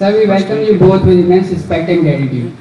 Sir, we welcome you both with immense respect and gratitude.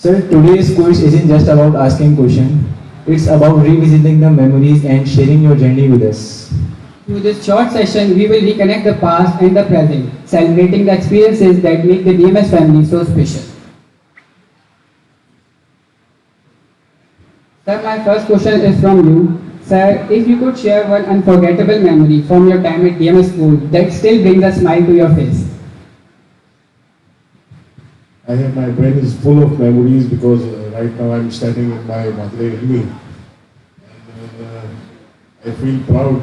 Sir, today's quiz isn't just about asking questions. It's about revisiting the memories and sharing your journey with us. Through this short session, we will reconnect the past and the present, celebrating the experiences that make the DMS family so special. Sir, my first question is from you. Sir, if you could share one unforgettable memory from your time at DMS school that still brings a smile to your face. My brain is full of memories because right now I'm standing in my Madre Ilmi. I feel proud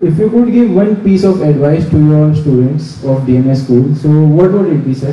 If you could give one piece of advice to your students of DMS school, so what would it be, sir?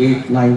8, 9,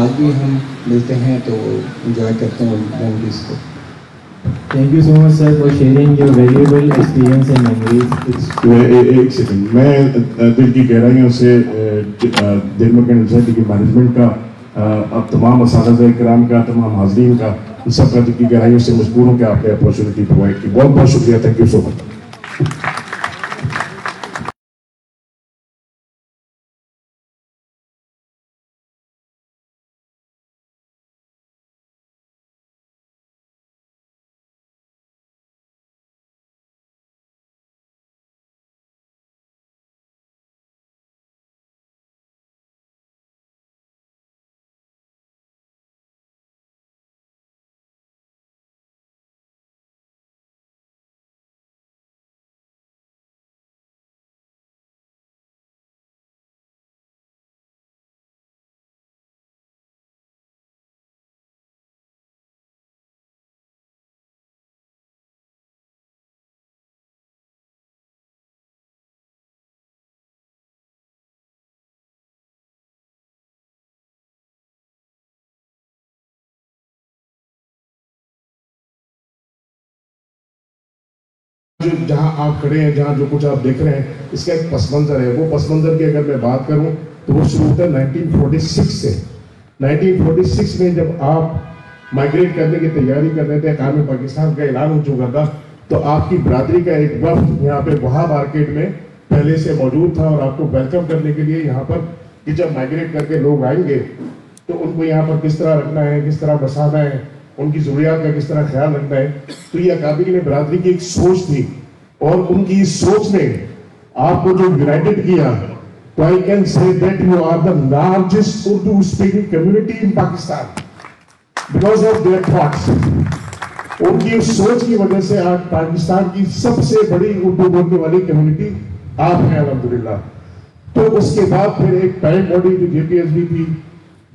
آج بھی ہم ملتے ہیں تو enjoy کرتے ہیں memories کو. Thank you so much, sir, for sharing your valuable experience and memories. ایک سیکنڈ, میں دل کی گہرائیوں سے دل مرکن یونیورسٹی کے مینجمنٹ کا, اب تمام اساتذہ کرام کا, تمام حاضرین کا, ان سب کا دل کی گہرائیوں سے مشکور ہوں کہ آپ نے اپارچونیٹی پرووائڈ کی. بہت بہت شکریہ. تھینک یو سو مچ. جہاں آپ کھڑے ہیں, جہاں جو کچھ آپ دیکھ رہے ہیں, اس کا ایک پس منظر ہے. وہ پس منظر کی اگر میں بات کروں تو وہ شروع ہوتا ہے 1946 سے. 1946 میں جب آپ مائگریٹ کرنے کی تیاری کر رہے تھے, قیام پاکستان کا اعلان ہو چکا تھا, تو آپ کی برادری کا ایک وفد یہاں پہ وہاب آرکیڈ میں پہلے سے موجود تھا, اور آپ کو ویلکم کرنے کے لیے یہاں پر کہ جب مائگریٹ کر کے لوگ آئیں گے تو ان کو یہاں پر کس طرح رکھنا ہے, کس طرح بسانا ہے, ان کی ضروریات کا کس طرح خیال رکھنا ہے. تو یہ اکابرین برادری کی ایک سوچ تھی, اور ان کی سوچ نے آپ کو جو یونائٹڈ کیا, تو I can say that you are the largest Urdu speaking community in Pakistan because of their thoughts. ان کی سوچ کی وجہ سے آج پاکستان کی سب سے بڑی اردو بولنے والی کمیونٹی آپ ہیں الحمدللہ. تو اس کے بعد پھر ایک پیرنٹ باڈی جو JPSB تھی,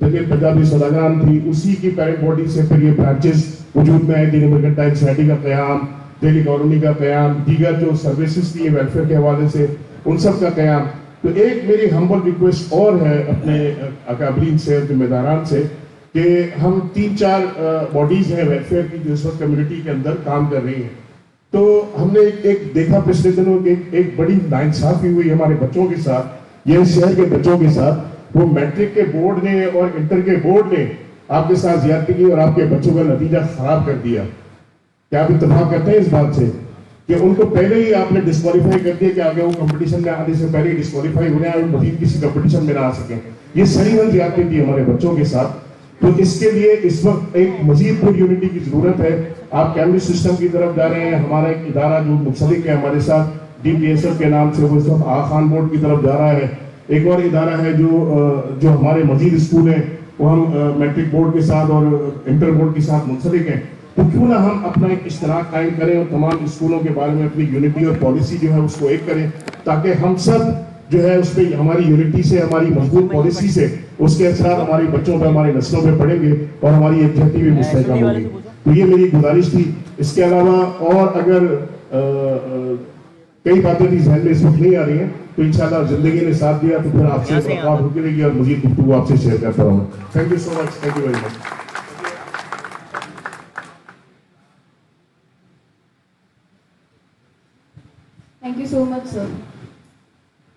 جبکہ پنجابی سوداگران تھی, اسی کی پیرنٹ باڈی سے پھر یہ برانچز وجود میں آئے. دینی مرکنٹائل سوسائٹی کا قیام, دہلی کالونی کا قیام, دیگر جو سروسز تھی ویلفیئر کے حوالے سے ان سب کا قیام. تو ایک میری ہمبل ریکویسٹ اور ہے اپنے اکابرین سے, ذمہ داران سے, کہ ہم 3-4 باڈیز ہیں ویلفیئر کی جو اس وقت کمیونٹی کے اندر کام کر رہی ہیں. تو ہم نے ایک دیکھا پچھلے دنوں کہ ایک بڑی ناانصافی ہوئی ہمارے بچوں کے ساتھ, یہ شہر کے بچوں کے ساتھ. وہ میٹرک کے بورڈ نے اور انٹر کے بورڈ نے آپ کے ساتھ زیادتی کی اور آپ کے بچوں کا نتیجہ خراب کر دیا. کیا آپ اتفاق کرتے ہیں اس بات سے کہ ان کو پہلے ہی آپ نے ڈسکوالیفائی کر دیا کہ آگے وہ کمپٹیشن میں آنے سے پہلے ہی ڈسکوالیفائی ہونے اور مزید کسی کمپٹیشن میں نہ آ سکیں. یہ صحیح زیادتی تھی ہمارے بچوں کے ساتھ. تو اس کے لیے اس وقت ایک مزید پر یونٹی کی ضرورت ہے. آپ کیمبرج سسٹم کی طرف جا رہے ہیں, ہمارا ایک ادارہ جو منسلک ہے ہمارے ساتھ DPSF کے نام سے, وہ اس وقت آغا خان بورڈ کی طرف جا رہا ہے. ایک اور ادارہ ہے جو ہمارے مزید اسکول ہیں وہ ہم میٹرک بورڈ کے ساتھ اور انٹر بورڈ کے ساتھ منسلک ہیں. تو کیوں نہ ہم اپنا ایک اشتراک قائم کریں اور تمام اسکولوں کے بارے میں اپنی یونٹی اور پالیسی جو ہے اس کو ایک کریں, تاکہ ہم سب جو ہے اس پہ ہماری یونٹی سے, ہماری مضبوط پالیسی سے اس کے اثرات ہماری بچوں پہ, ہماری نسلوں پہ پڑیں گے اور ہماری یکجہتی بھی مستحکم ہوگی. تو یہ میری گزارش تھی. اس کے علاوہ اور اگر کئی باتیں بھی ذہن میں اس وقت نہیں آ رہی ہیں تو انشاءاللہ زندگی نے ساتھ دیا تو پھر آپ سے ملاقات ہوتی رہے گی اور مزید گفتگو آپ سے شیئر کرتا رہوں. Thank you so much. Thank you very much. Thank you so much, sir.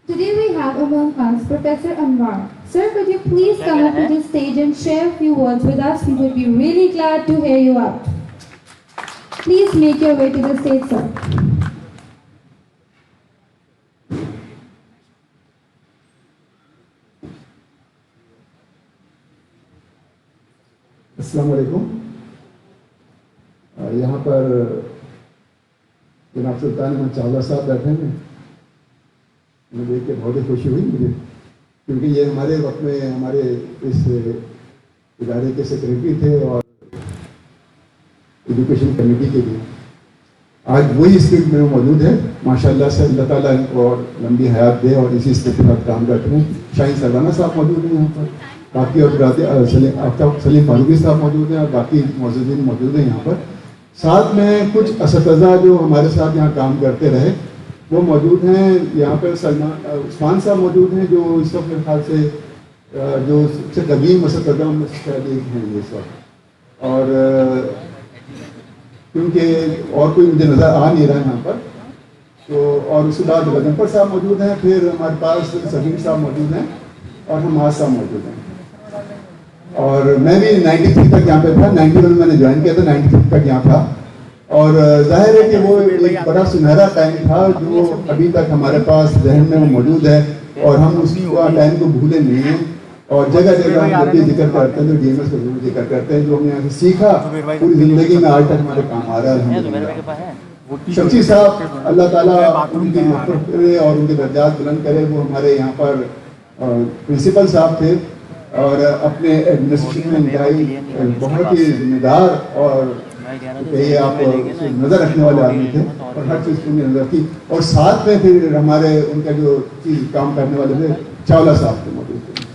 Today we have among us Professor Anwar. Sir, could you please come up to the stage and share a few words with us? We would be really glad to hear you out. Please make your way to the stage, sir. السلام علیکم. یہاں پر جناب سلطان احمد چاولہ صاحب بیٹھے ہیں. میں دیکھ کے بہت ہی خوشی ہوئی مجھے, کیونکہ یہ ہمارے وقت میں ہمارے اس ادارے کے سیکریٹری تھے اور ایجوکیشن کمیٹی کے لیے. آج وہی اسپرٹ میں موجود ہے. ماشاءاللہ سے اللہ تعالیٰ ان کو اور لمبی حیات دے اور اسی اسپرٹ کے ساتھ کام کرتے ہیں. شاہین سردانہ صاحب موجود ہیں یہاں پر, باقی اور آفتاب سلیم فاروقی صاحب موجود ہیں اور باقی معززین موجود ہیں یہاں پر. ساتھ میں کچھ اساتذہ جو ہمارے ساتھ یہاں کام کرتے رہے وہ موجود ہیں. یہاں پر عثمان صاحب موجود ہیں جو اس وقت میرے خیال سے جو سب سے قدیم مسجد میں سے شاید ایک ہیں یہ سب، اور کیونکہ اور کوئی مجھے نظر آ نہیں رہا یہاں پر، تو اور اس کے بعد غضنفر صاحب موجود ہیں، پھر ہمارے پاس سفیر صاحب موجود ہیں اور حماد صاحب موجود ہیں. اور میں بھی 93 تک یہاں پہ تھا، 91 میں نے جوائن کیا تھا، 93 تک یہاں تھا. اور ظاہر ہے کہ وہ ایک بڑا سنہرا ٹائم تھا جو ابھی تک ہمارے پاس ذہن میں وہ موجود ہے، اور ہم اس ٹائم کو بھولے نہیں ہیں. اور جگہ جگہ ہم جب بھی ذکر کرتے ہیں تو ڈی ایم ایس کا ضرور ذکر کرتے ہیں، جو ہم نے یہاں سے سیکھا پوری زندگی میں آج تک ہمارے کام آ رہا ہے الحمدللہ. شمسی صاحب اللہ تعالیٰ ان کی مغفرت کرے اور ان کے درجات بلند کرے. وہ ہمارے یہاں پر پرنسپل صاحب تھے اور اپنے ایڈمنسٹریشن میں انتہائی بہت ہی ذمہ دار اور کہیے آپ نظر رکھنے والے آدمی تھے، اور ہر چیز کی نظر تھی. اور ساتھ میں پھر ہمارے ان کا جو چیز کام کرنے والے تھے چاولہ صاحب تھے موجود تھے،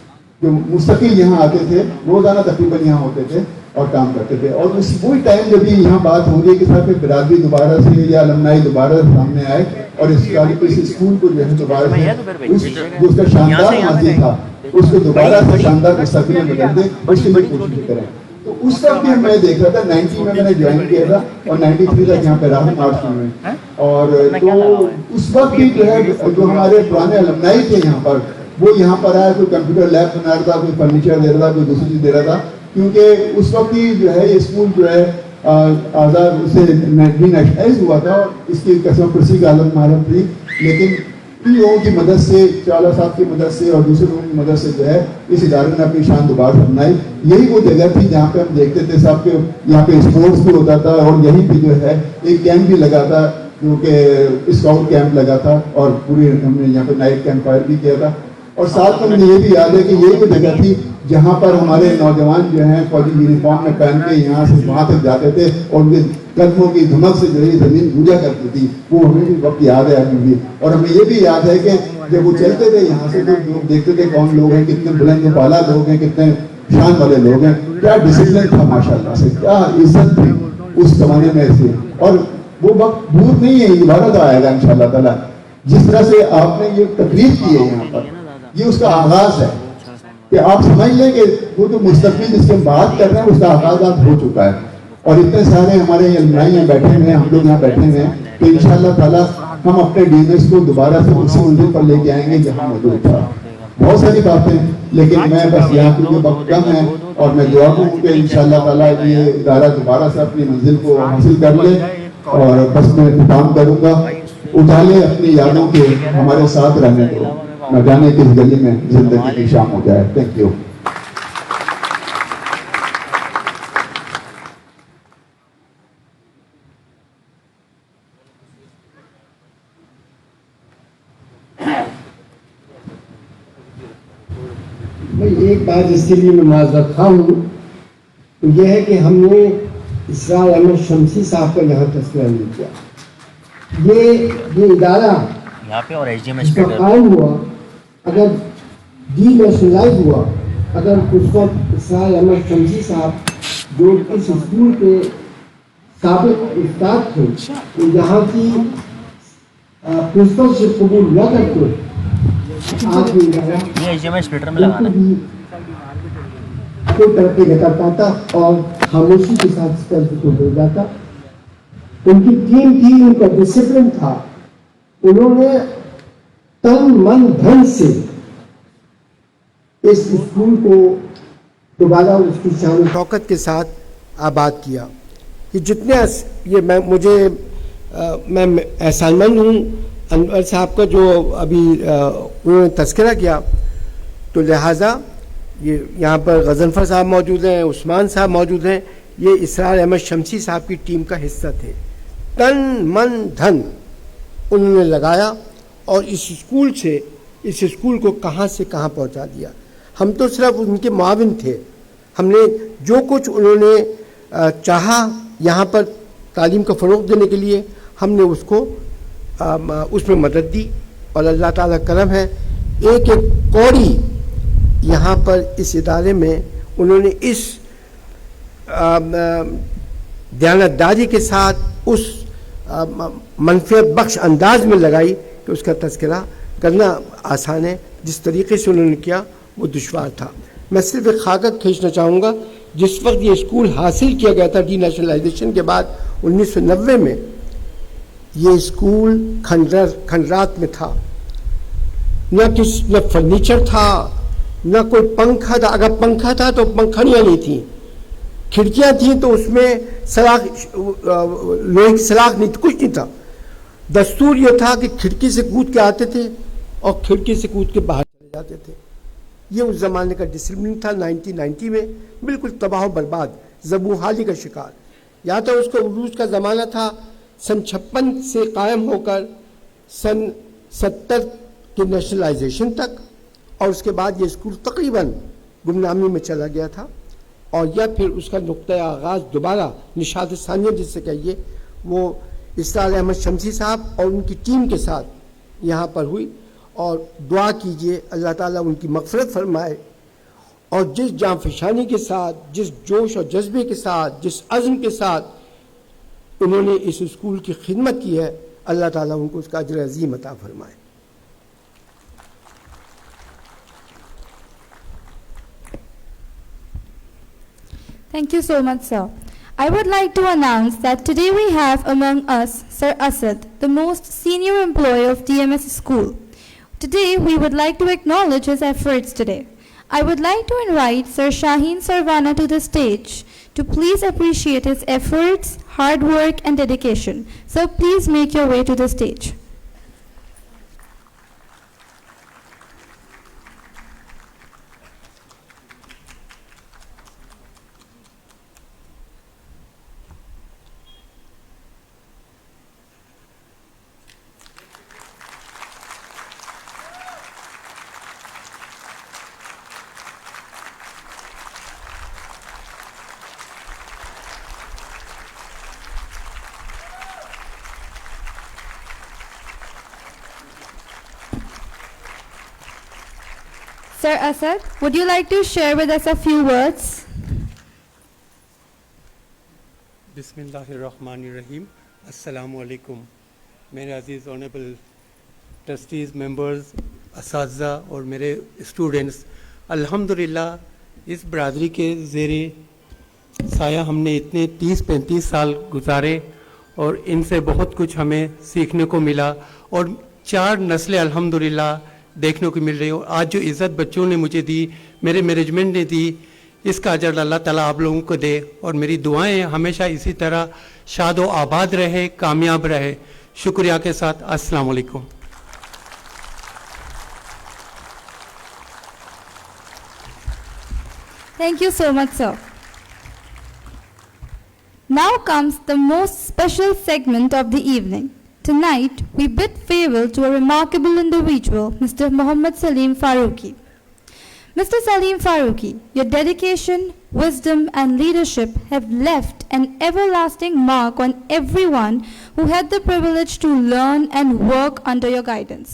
جو مستقل یہاں آتے تھے، روزانہ تقریباً یہاں ہوتے تھے اور کام کرتے تھے. اور اس وہی ٹائم جب یہاں بات ہو رہی ہے کہ صاحب برادری دوبارہ سے یا المنائی دوبارہ سامنے آئے اور اس اسکول کو جو ہے دوبارہ سے اس کا شاندار ماضی تھا اس کو دوبارہ سے شاندار مستقبل میں بدل دیں، اس کے لیے کوشش کریں. تو اس وقت بھی میں دیکھ رہا تھا 90 میں نے جوائن کیا تھا اور 93 تک یہاں پہ رہا مارچ میں. اور تو اس وقت بھی جو ہے جو ہمارے پرانے المنائی تھے یہاں پر، وہ یہاں پر آیا، کوئی کمپیوٹر لیب بنا رہا تھا، کوئی فرنیچر دے رہا تھا، کوئی دوسری چیز دے رہا تھا. کیونکہ اس وقت ہی جو ہے یہ اسکول جو ہے آزاد سے نیشنلائز ہوا تھا اور اس کی قسم پرسی کی حالت معلوم تھی. لیکن ان لوگوں کی مدد سے، چاولہ صاحب کی مدد سے اور دوسرے لوگوں کی مدد سے جو ہے اس ادارے نے اپنی شان دوبارہ بنائی. یہی وہ جگہ تھی جہاں پہ ہم دیکھتے تھے صاحب کہ یہاں پہ اسپورٹس بھی ہوتا تھا اور یہیں پہ جو ہے ایک کیمپ بھی لگا تھا جو کہ اسکاؤٹ کیمپ لگا تھا اور پوری ہم نے یہاں پہ نائٹ کیمپ فائر بھی کیا تھا. اور ساتھ میں مجھے یہ بھی یاد ہے کہ یہی وہ جگہ تھی جہاں پر ہمارے نوجوان جو ہیں فوجی یونیفارم میں پہن کے یہاں سے وہاں تک جاتے تھے اور ان کے قدموں کی دھمک سے جو ہے زمین گونجا کرتی تھی. وہ ہمیں بھی وقت یاد ہے ابھی بھی. اور ہمیں یہ بھی یاد ہے کہ جب وہ چلتے تھے یہاں سے تو لوگ دیکھتے تھے کون لوگ ہیں، کتنے بلند و بالا لوگ ہیں، کتنے شان والے لوگ ہیں. کیا ڈسپلن تھا ماشاءاللہ سے، کیا عزت تھی اس زمانے میں سے. اور وہ وقت دور نہیں ہے، یہ دوبارہ تو آئے گا انشاءاللہ تعالیٰ. جس طرح سے آپ نے یہ تقریر کی ہے یہاں پر، یہ اس کا آغاز ہے کہ آپ سمجھ لیں کہ وہ جو مستقبل جس کی ہم بات کر رہے ہیں اس کا آغاز ہو چکا ہے. اور اتنے سارے ہمارے علمائی یہاں بیٹھے ہوئے ہیں، ہم لوگ یہاں بیٹھے ہوئے ہیں کہ انشاءاللہ تعالیٰ ہم اپنے ڈی ایم ایس کو دوبارہ سے اسی منزل پر لے کے آئیں گے جہاں موجود تھا. بہت ساری باتیں، لیکن میں بس یہاں کیونکہ وقت کم ہے اور میں دعا کروں کہ انشاءاللہ تعالیٰ یہ ادارہ دوبارہ سے اپنی منزل کو حاصل کر لے. اور بس میں اختتام کروں گا، اٹھا لے اپنی یادوں کے ہمارے ساتھ رہنے کو، نہ جانے کس گلی میں زندگی کی شام ہو جائے. Thank you. ایک بات جس کے لیے میں معذرت خواہ ہوں تو یہ ہے کہ ہم نے اسرار احمد شمسی صاحب کا یہاں تذکرہ نہیں کیا. یہ ادارہ اس کا قائم ہوا، اگر ڈی نیشنلائز ہوا، اگر اس وقت اسرار احمد شمسی صاحب جو اس اسکول کے سابق استاد تھے، وہ یہاں کی پرنسپل شپ قبول نہ کرتے، آج بھی کوئی ترقی نہ کر پاتا اور خاموشی کے ساتھ اس طرح کو ہو جاتا. ان کی ٹیم تھی، ان کا ڈسپلن تھا، انہوں نے تن من دھن سے اس اسکول کو دوبارہ اس کی شان و شوکت کے ساتھ آباد کیا. یہ جتنے یہ میں احسان مند ہوں انور صاحب کا جو ابھی انہوں نے تذکرہ کیا، تو لہٰذا یہ یہاں پر غضنفر صاحب موجود ہیں، عثمان صاحب موجود ہیں، یہ اسرار احمد شمسی صاحب کی ٹیم کا حصہ تھے. تن من دھن انہوں نے لگایا اور اس اسکول کو کہاں سے کہاں پہنچا دیا. ہم تو صرف ان کے معاون تھے. ہم نے جو کچھ انہوں نے چاہا یہاں پر تعلیم کا فروغ دینے کے لیے، ہم نے اس میں مدد دی. اور اللہ تعالیٰ کرم ہے، ایک ایک کوڑی یہاں پر اس ادارے میں انہوں نے اس دیانتداری کے ساتھ اس منفعت بخش انداز میں لگائی کہ اس کا تذکرہ کرنا آسان ہے. جس طریقے سے انہوں نے کیا وہ دشوار تھا. میں صرف ایک خاکہ کھینچنا چاہوں گا. جس وقت یہ اسکول حاصل کیا گیا تھا ڈی نیشنلائزیشن کے بعد 1990 میں، یہ اسکول کھنڈرات میں تھا. نہ فرنیچر تھا، نہ کوئی پنکھا تھا. اگر پنکھا تھا تو پنکھڑیاں نہیں تھیں. کھڑکیاں تھیں تو اس میں لوہے کی سلاخ نہیں تھی، کچھ نہیں تھا. دستور یہ تھا کہ کھڑکی سے کود کے آتے تھے اور کھڑکی سے کود کے باہر چلے جاتے تھے. یہ اس زمانے کا ڈسپلن تھا. 1990 میں بالکل تباہ و برباد، زبوں حالی کا شکار. یا تو اس کا عروج کا زمانہ تھا سن 56 سے قائم ہو کر سن 70 کی نیشنلائزیشن تک، اور اس کے بعد یہ اسکول تقریباً گمنامی میں چلا گیا تھا. اور یا پھر اس کا نقطۂ آغاز دوبارہ نشاط ثانیہ جس سے کہیے وہ اسرار احمد شمسی صاحب اور ان کی ٹیم کے ساتھ یہاں پر ہوئی. اور دعا کیجئے اللہ تعالیٰ ان کی مغفرت فرمائے، اور جس جانفشانی کے ساتھ، جس جوش اور جذبے کے ساتھ، جس عزم کے ساتھ انہوں نے اس اسکول کی خدمت کی ہے، اللہ تعالیٰ ان کو اس کا اجر عظیم عطا فرمائے. Thank you so much, sir. I would like to announce that today we have among us Sir Asad, the most senior employee of DMS School. Today we would like to acknowledge his efforts today. I would like to invite Sir Shaheen Sarvana to the stage to please appreciate his efforts, hard work and dedication. So please make your way to the stage. Sir Asad, would you like to share with us a few words? بسم اللہ الرحمن الرحیم. السلام علیکم. میرے عزیز honourable trustees, members, اساتذہ اور میرے students, الحمدللہ اس برادری کے زیر سایہ ہم نے اتنے 30-35 سال گزارے اور ان سے بہت کچھ ہمیں سیکھنے کو ملا، اور 4 نسلیں الحمدللہ دیکھنے کو مل رہی. اور آج جو عزت بچوں نے مجھے دی، میرے مینجمنٹ نے دی، اس کا اجر اللہ تعالیٰ آپ لوگوں کو دے. اور میری دعائیں ہمیشہ اسی طرح شاد و آباد رہے، کامیاب رہے. شکریہ کے ساتھ السلام علیکم. Thank you so much, sir. Now comes the most special segment of the evening. Tonight, we bid farewell to a remarkable individual, Mr. Muhammad Salim Farooqi. Mr. Salim Farooqi, your dedication, wisdom and leadership have left an everlasting mark on everyone who had the privilege to learn and work under your guidance.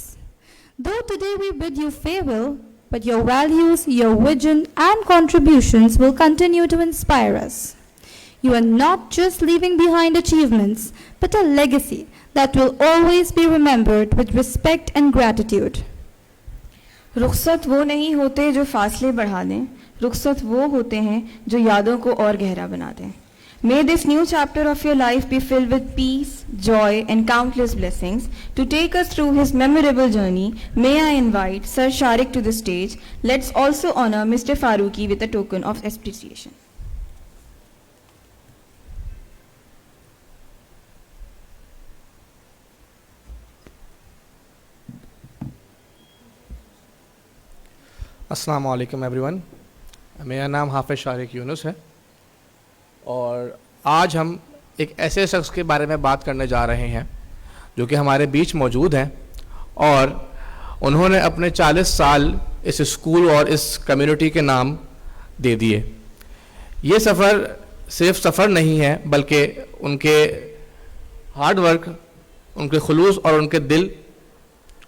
Though today we bid you farewell, but your values, your vision and contributions will continue to inspire us. You are not just leaving behind achievements, but a legacy that will always be remembered with respect and gratitude. رخصت وہ نہیں ہوتے جو فاصلے بڑھا دیں، رخصت وہ ہوتے ہیں جو یادوں کو اور گہرا بنا دیں. May this new chapter of your life be filled with peace, joy and countless blessings. To take us through his memorable journey, may I invite Sir Sharik to the stage. Let's also honor Mr. Farooqi with a token of appreciation. السلام علیکم every one. میرا نام حافظ شارق یونس ہے، اور آج ہم ایک ایسے شخص کے بارے میں بات کرنے جا رہے ہیں جو کہ ہمارے بیچ موجود ہیں، اور انہوں نے اپنے 40 سال اس اسکول اور اس کمیونٹی کے نام دے دیے. یہ سفر صرف سفر نہیں ہے، بلکہ ان کے ہارڈ ورک، ان کے خلوص اور ان کے دل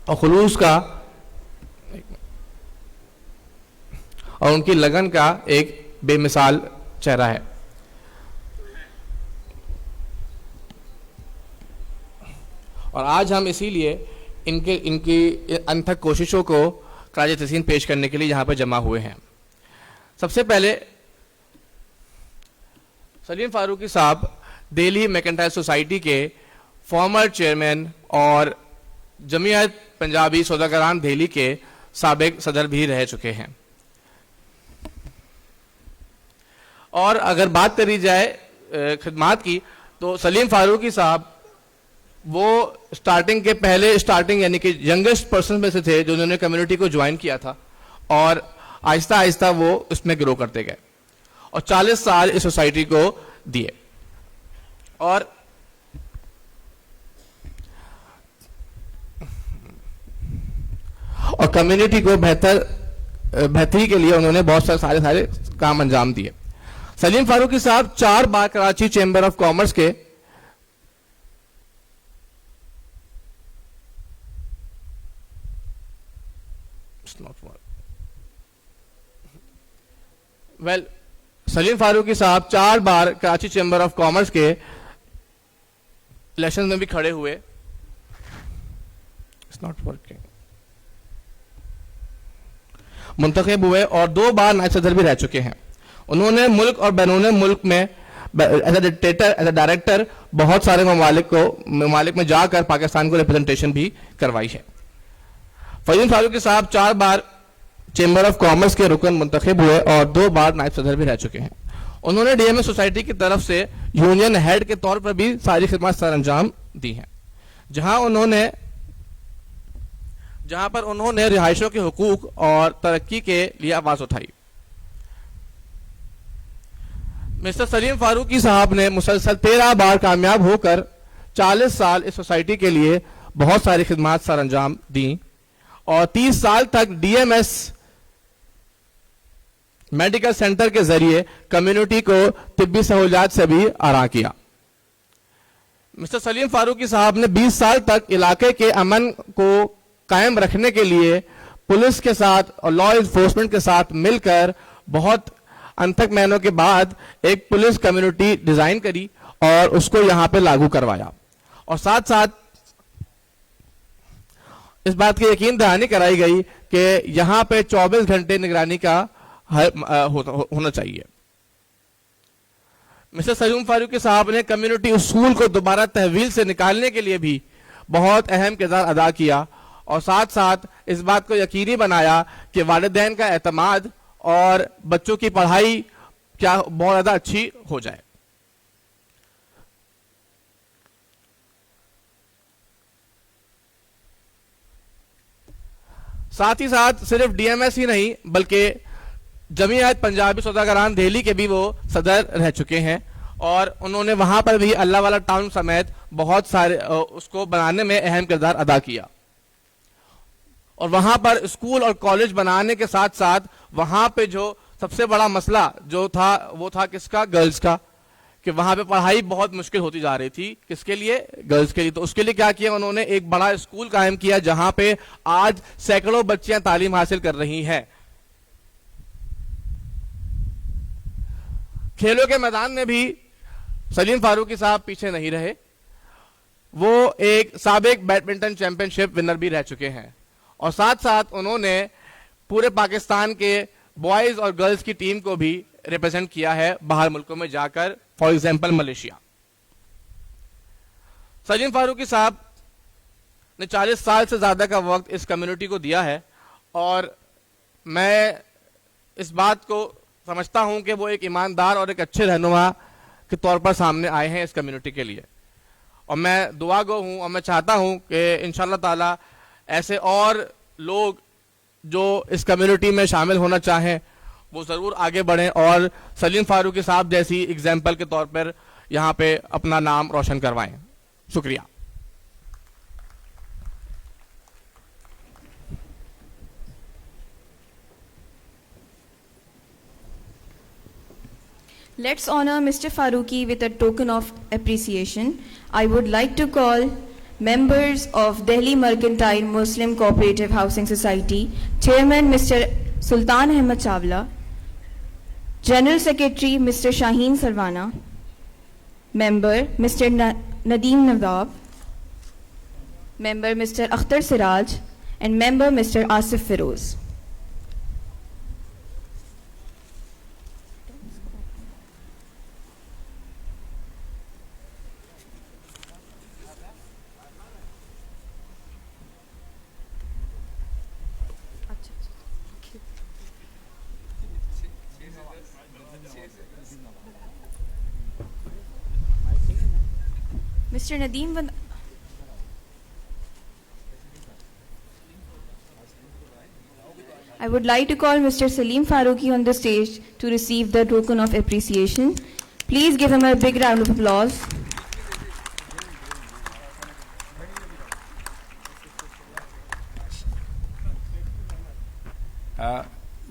اور خلوص کا اور ان کی لگن کا ایک بے مثال چہرہ ہے. اور آج ہم اسی لیے ان کی انتھک کوششوں کو خراج تحسین پیش کرنے کے لیے یہاں پہ جمع ہوئے ہیں. سب سے پہلے سلیم فاروقی صاحب دہلی مرکنٹائل سوسائٹی کے فارمر چیئرمین اور جمعیت پنجابی سوداگران دہلی کے سابق صدر بھی رہ چکے ہیں. اور اگر بات کری جائے خدمات کی تو سلیم فاروقی صاحب وہ اسٹارٹنگ یعنی کہ ینگسٹ پرسن میں سے تھے جو انہوں نے کمیونٹی کو جوائن کیا تھا اور آہستہ آہستہ وہ اس میں گرو کرتے گئے اور 40 سال اس سوسائٹی کو دیے. اور کمیونٹی کو بہتری کے لیے انہوں نے بہت سارے کام انجام دیے. سلیم فاروقی صاحب 4 بار کراچی چیمبر آف کامرس کے سلیم فاروقی صاحب 4 بار کراچی چیمبر آف کامرس کے الیکشن میں بھی کھڑے ہوئے. منتخب ہوئے اور 2 بار نائب صدر بھی رہ چکے ہیں. انہوں نے ملک اور بیرون ملک میں ایز اے ڈائریکٹر بہت سارے ممالک میں جا کر پاکستان کو ریپرزنٹیشن بھی کروائی ہے. سلیم فاروقی صاحب 4 بار چیمبر آف کامرس کے رکن منتخب ہوئے اور 2 بار نائب صدر بھی رہ چکے ہیں. انہوں نے ڈی ایم ایس سوسائٹی کی طرف سے یونین ہیڈ کے طور پر بھی ساری خدمات سر انجام دی ہیں, جہاں پر انہوں نے رہائشوں کے حقوق اور ترقی کے لیے آواز اٹھائی. مسٹر سلیم فاروقی صاحب نے مسلسل 13 بار کامیاب ہو کر 40 سال اس سوسائٹی کے لیے بہت ساری خدمات سر انجام دیں اور 30 سال تک D M S medical centre کے ذریعے کمیونٹی کو طبی سہولیات سے بھی آراں کیا. مسٹر سلیم فاروقی صاحب نے 20 سال تک علاقے کے امن کو قائم رکھنے کے لیے پولیس کے ساتھ اور لا انفورسمنٹ کے ساتھ مل کر بہت انتھک مہینوں کے بعد ایک پولیس کمیونٹی ڈیزائن کری اور اس کو یہاں پہ لاگو کروایا اور ساتھ ساتھ اس بات کی یقین دہانی کرائی گئی کہ یہاں پہ 24 گھنٹے نگرانی کا ہونا چاہیے. مسٹر سلیم فاروقی صاحب نے کمیونٹی اصول کو دوبارہ تحویل سے نکالنے کے لیے بھی بہت اہم کردار ادا کیا اور ساتھ ساتھ اس بات کو یقینی بنایا کہ والدین کا اعتماد اور بچوں کی پڑھائی کیا بہت زیادہ اچھی ہو جائے. ساتھ ہی ساتھ صرف ڈی ایم ایس ہی نہیں بلکہ جمعیت پنجابی سوداگران دہلی کے بھی وہ صدر رہ چکے ہیں اور انہوں نے وہاں پر بھی اللہ والا ٹاؤن سمیت بہت سارے اس کو بنانے میں اہم کردار ادا کیا اور وہاں پر اسکول اور کالج بنانے کے ساتھ ساتھ وہاں پہ جو سب سے بڑا مسئلہ جو تھا وہ تھا کس کا؟ گرلز کا, کہ وہاں پہ پڑھائی بہت مشکل ہوتی جا رہی تھی. کس کے لیے؟ گرلز کے لیے. تو اس کے لیے کیا کیا انہوں نے؟ ایک بڑا اسکول قائم کیا جہاں پہ آج سینکڑوں بچیاں تعلیم حاصل کر رہی ہیں. کھیلوں کے میدان میں بھی سلیم فاروقی صاحب پیچھے نہیں رہے. وہ ایک سابق بیڈمنٹن چیمپئن شپ ونر بھی رہ چکے ہیں اور ساتھ ساتھ انہوں نے پورے پاکستان کے بوائز اور گرلز کی ٹیم کو بھی ریپرزینٹ کیا ہے باہر ملکوں میں جا کر, فار ایگزامپل ملیشیا. سلیم فاروقی صاحب نے 40 سال سے زیادہ کا وقت اس کمیونٹی کو دیا ہے اور میں اس بات کو سمجھتا ہوں کہ وہ ایک ایماندار اور ایک اچھے رہنما کے طور پر سامنے آئے ہیں اس کمیونٹی کے لیے اور میں دعا گو ہوں اور میں چاہتا ہوں کہ انشاءاللہ تعالی ایسے اور لوگ جو اس کمیونٹی میں شامل ہونا چاہیں وہ ضرور آگے بڑھیں اور سلیم فاروقی صاحب جیسی اگزامپل کے طور پر یہاں پہ اپنا نام روشن کروائیں. شکریہ. Let's honor Mr. Farooqi with a token of appreciation. I would like to call members of Delhi Mercantile Muslim Cooperative Housing Society, Chairman Mr. Sultan Ahmed Chawla, General Secretary Mr. Shaheen Sarwana, Member Mr. Nadeem Nawab, Member Mr. Akhtar Siraj, and Member Mr. Asif Feroz. Mr. Nadeem I would like to call Mr. Salim Farooqi on the stage to receive the token of appreciation. Please give him a big round of applause.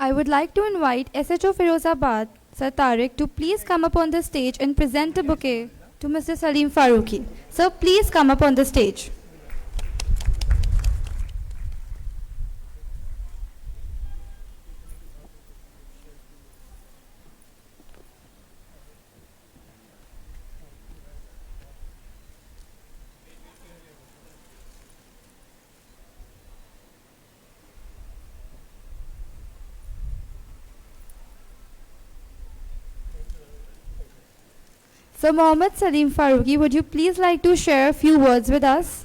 I would like to invite SHO Firozabad, Sir Tariq, to please come up on the stage and present a bouquet to Mr. Salim Farooqi. Sir, please come up on the stage. So Mohammad Salim Farooqi, would you please like to share a few words with us?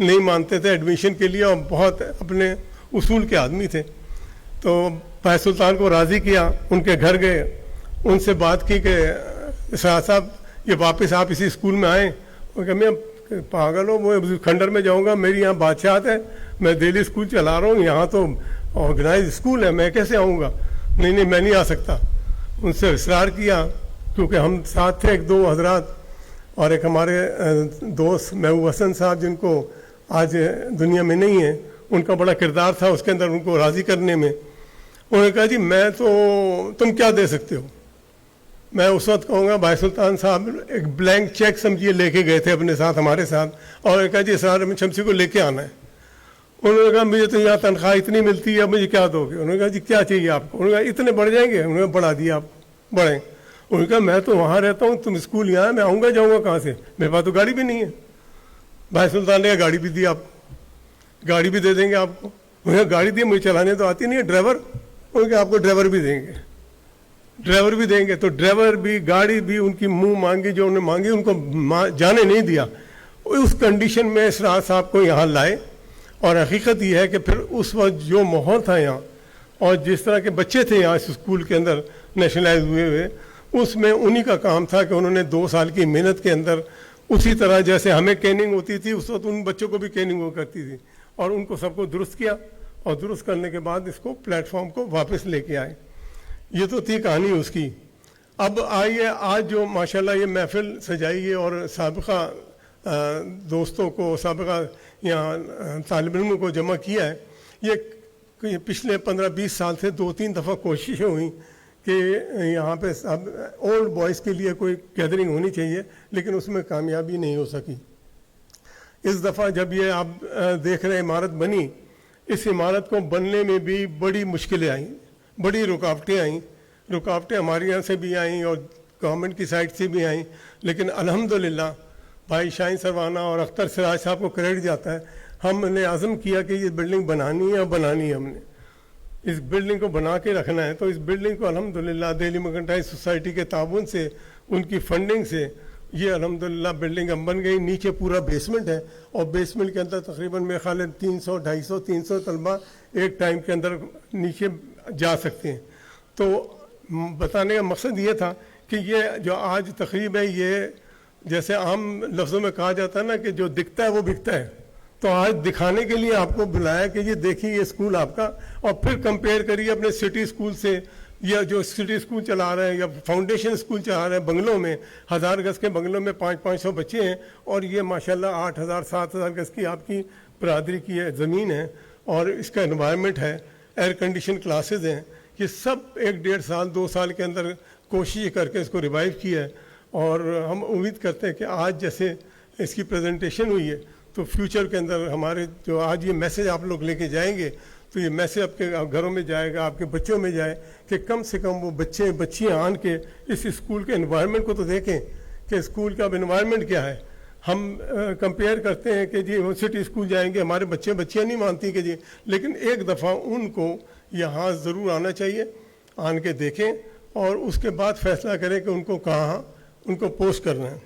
نہیں مانتے تھے admission کے لیے اور بہت اپنے اصول کے آدمی تھے. تو بھائی سلطان کو راضی کیا, ان کے گھر گئے, ان سے بات کی کہ اسرار صاحب یہ واپس آپ اسی اسکول میں آئیں. وہ کہ میں پاگل ہوں, وہ کھنڈر میں جاؤں گا, میری یہاں بادشاہت ہے, میں دہلی اسکول چلا رہا ہوں, یہاں تو آرگنائز اسکول ہے, میں کیسے آؤں گا؟ نہیں میں نہیں آ سکتا. ان سے اصرار کیا کیونکہ ہم ساتھ تھے, ایک دو حضرات اور ایک ہمارے دوست محبوب حسن صاحب جن کو آج دنیا میں نہیں ہے, ان کا بڑا کردار تھا اس کے اندر ان کو راضی کرنے میں. انہوں نے کہا جی میں تو, تم کیا دے سکتے ہو؟ میں اس وقت کہوں گا بھائی سلطان صاحب ایک بلینک چیک سمجھیے لے کے گئے تھے اپنے ساتھ ہمارے ساتھ, اور کہا جی اسرار احمد شمسی کو لے کے آنا ہے. انہوں نے کہا مجھے تو یہاں تنخواہ اتنی ملتی ہے, مجھے کیا دو گے؟ انہوں نے کہا جی کیا چاہیے آپ کو؟ انہوں نے کہا اتنے بڑھ جائیں گے. انہوں نے بڑھا دیا, آپ بڑھیں. انہوں نے کہا میں تو وہاں رہتا ہوں, تم اسکول یہاں ہے, میں آؤں گا جاؤں گا کہاں سے؟ میرے پاس تو گاڑی بھی نہیں ہے. بھائی سلطان نے کہا گاڑی بھی دی, آپ گاڑی بھی دے دیں گے آپ کو. انہوں نے کہا گاڑی دی, مجھے چلانے تو آتی نہیں ہے. ڈرائیور؟ انہوں نے کہا آپ کو ڈرائیور بھی دیں گے, ڈرائیور بھی دیں گے. تو ڈرائیور بھی گاڑی بھی ان کی منہ مانگی, جو انہوں نے مانگی ان کو جانے نہیں دیا. اس کنڈیشن میں اسرار صاحب کو یہاں لائے. اور حقیقت یہ ہے کہ پھر اس وقت جو ماحول تھا یہاں اور جس طرح کے بچے تھے یہاں اس اسکول کے اندر نیشنلائز ہوئے ہوئے, اس میں انہی کا کام تھا کہ انہوں نے 2 سال کی محنت کے اندر اسی طرح جیسے ہمیں کیننگ ہوتی تھی اس وقت ان بچوں کو بھی کیننگ ہو کرتی تھی, اور ان کو سب کو درست کیا, اور درست کرنے کے بعد اس کو پلیٹ فارم کو واپس لے کے آئے. یہ تو تھی کہانی اس کی. اب آئیے آج جو ماشاءاللہ یہ محفل سجائی ہے اور سابقہ دوستوں کو, سابقہ یہاں طالب علموں کو جمع کیا ہے, یہ پچھلے 15-20 سال سے 2-3 دفعہ کوششیں ہوئیں کہ یہاں پہ اولڈ بوائز کے لیے کوئی گیدرنگ ہونی چاہیے, لیکن اس میں کامیابی نہیں ہو سکی. اس دفعہ جب یہ آپ دیکھ رہے عمارت بنی, اس عمارت کو بننے میں بھی بڑی مشکلیں آئیں, بڑی رکاوٹیں آئیں. رکاوٹیں ہمارے یہاں سے بھی آئیں اور گورنمنٹ کی سائڈ سے بھی آئیں, لیکن الحمدللہ بھائی شاہین سروانہ اور اختر سراج صاحب کو کریڈٹ جاتا ہے. ہم نے عزم کیا کہ یہ بلڈنگ بنانی ہے اور بنانی ہے, ہم نے اس بلڈنگ کو بنا کے رکھنا ہے. تو اس بلڈنگ کو الحمدللہ دہلی مرکنٹائل سوسائٹی کے تعاون سے, ان کی فنڈنگ سے یہ الحمدللہ بلڈنگ اب بن گئی. نیچے پورا بیسمنٹ ہے اور بیسمنٹ کے اندر تقریباً میرے خیال ہے 300-250-300 طلبہ ایک ٹائم کے اندر نیچے جا سکتے ہیں. تو بتانے کا مقصد یہ تھا کہ یہ جو آج تقریب ہے, یہ جیسے عام لفظوں میں کہا جاتا ہے نا کہ جو دکھتا ہے وہ بکتا ہے. تو آج دکھانے کے لیے آپ کو بلایا کہ یہ دیکھیے یہ اسکول آپ کا, اور پھر کمپیئر کریے اپنے سٹی اسکول سے, یا جو سٹی اسکول چلا رہے ہیں یا فاؤنڈیشن اسکول چلا رہے ہیں بنگلوں میں, 1000 گز کے بنگلوں میں 500-500 بچے ہیں, اور یہ ماشاءاللہ 8000-7000 گز کی آپ کی برادری کی زمین ہے, اور اس کا انوائرمنٹ ہے, ایئر کنڈیشن کلاسز ہیں. یہ سب 1-1.5 سال 2 سال کے اندر کوشش کر کے اس کو ریوائیو کیا ہے. اور ہم امید کرتے ہیں کہ آج جیسے اس کی پریزنٹیشن ہوئی ہے تو فیوچر کے اندر ہمارے جو آج یہ میسیج آپ لوگ لے کے جائیں گے, تو یہ میسیج آپ کے گھروں میں جائے گا, آپ کے بچوں میں جائے کہ کم سے کم وہ بچے بچیاں آن کے اس اسکول کے انوائرمنٹ کو تو دیکھیں کہ اسکول کا اب انوائرمنٹ کیا ہے. ہم کمپیئر کرتے ہیں کہ جی یونیورسٹی اسکول جائیں گے, ہمارے بچیاں نہیں مانتی کہ جی, لیکن ایک دفعہ ان کو یہاں ضرور آنا چاہیے, آن کے دیکھیں اور اس کے بعد فیصلہ کریں کہ ان کو کہاں ان کو پوسٹ کرنا ہے.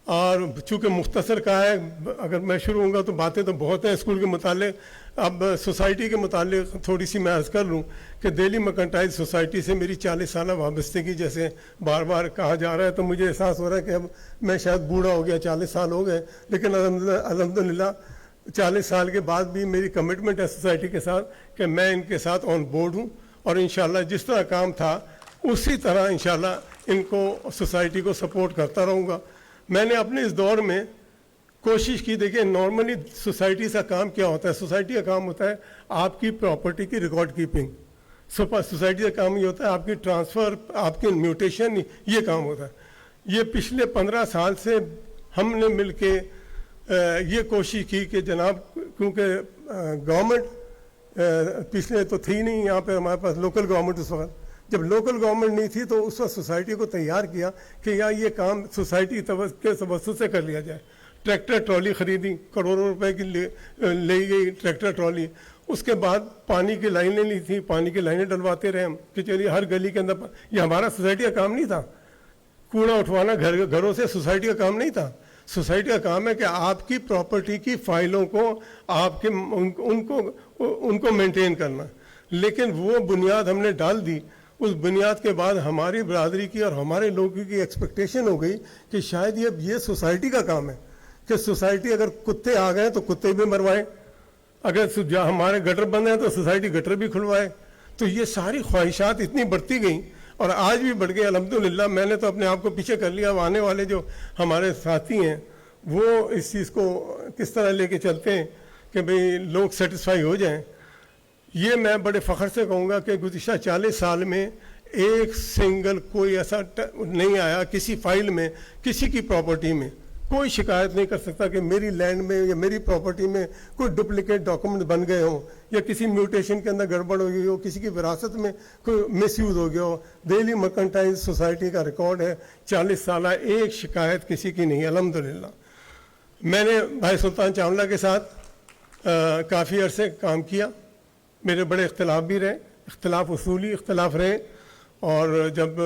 اور چونکہ مختصر کہا ہے, اگر میں شروع ہوں گا تو باتیں تو بہت ہیں اسکول کے متعلق. اب سوسائٹی کے متعلق تھوڑی سی میں عرض کر لوں کہ دہلی مرکنٹائل سوسائٹی سے میری 40 سالہ وابستگی جیسے بار بار کہا جا رہا ہے, تو مجھے احساس ہو رہا ہے کہ اب میں شاید بوڑھا ہو گیا, 40 سال ہو گئے, لیکن الحمدللہ 40 سال کے بعد بھی میری کمٹمنٹ ہے سوسائٹی کے ساتھ کہ میں ان کے ساتھ آن بورڈ ہوں, اور انشاءاللہ جس طرح کام تھا اسی طرح انشاءاللہ ان کو سوسائٹی کو سپورٹ کرتا رہوں گا. میں نے اپنے اس دور میں کوشش کی, دیکھیں نارملی سوسائٹی کا کام کیا ہوتا ہے, سوسائٹی کا کام ہوتا ہے آپ کی پراپرٹی کی ریکارڈ کیپنگ, سوسائٹی کا کام یہ ہوتا ہے آپ کی ٹرانسفر, آپ کی میوٹیشن, یہ کام ہوتا ہے. یہ پچھلے 15 سال سے ہم نے مل کے یہ کوشش کی کہ جناب, کیونکہ گورنمنٹ پچھلے تو تھی نہیں یہاں پہ ہمارے پاس لوکل گورنمنٹ, اس وقت جب لوکل گورنمنٹ نہیں تھی تو اس وقت سوسائٹی کو تیار کیا کہ یار یہ کام سوسائٹی کے توسط سے کر لیا جائے. ٹریکٹر ٹرالی خریدی, کروڑوں روپے کی لے گئی ٹریکٹر ٹرالی. اس کے بعد پانی کی لائنیں نہیں تھیں, پانی کی لائنیں ڈلواتے رہے ہم کہ چلیے ہر گلی کے اندر. یہ ہمارا سوسائٹی کا کام نہیں تھا, کوڑا اٹھوانا گھروں سے سوسائٹی کا کام نہیں تھا. سوسائٹی کا کام ہے کہ آپ کی پراپرٹی کی فائلوں کو آپ کے ان کو مینٹین کرنا. لیکن وہ بنیاد ہم نے ڈال دی. اس بنیاد کے بعد ہماری برادری کی اور ہمارے لوگوں کی ایکسپیکٹیشن ہو گئی کہ شاید یہ سوسائٹی کا کام ہے کہ سوسائٹی اگر کتے آ گئے تو کتے بھی مروائے, اگر ہمارے گٹر بند ہیں تو سوسائٹی گٹر بھی کھلوائے. تو یہ ساری خواہشات اتنی بڑھتی گئیں اور آج بھی بڑھ گئی الحمدللہ. میں نے تو اپنے آپ کو پیچھے کر لیا. اب آنے والے جو ہمارے ساتھی ہیں وہ اس چیز کو کس طرح لے کے چلتے ہیں کہ بھئی لوگ سیٹسفائی ہو جائیں. یہ میں بڑے فخر سے کہوں گا کہ گزشتہ 40 سال میں ایک سنگل کوئی ایسا نہیں آیا کسی فائل میں کسی کی پراپرٹی میں کوئی شکایت نہیں کر سکتا کہ میری لینڈ میں یا میری پراپرٹی میں کوئی ڈپلیکیٹ ڈاکومنٹ بن گئے ہوں یا کسی میوٹیشن کے اندر گڑبڑ ہو گئی ہو, کسی کی وراثت میں کوئی مس یوز ہو گیا ہو. دہلی مرکنٹائل سوسائٹی کا ریکارڈ ہے 40 سالہ, ایک شکایت کسی کی نہیں الحمدللہ. میں نے بھائی سلطان چاولہ کے ساتھ کافی عرصے کام کیا. میرے بڑے اختلاف بھی رہے, اختلاف اصولی اختلاف رہے, اور جب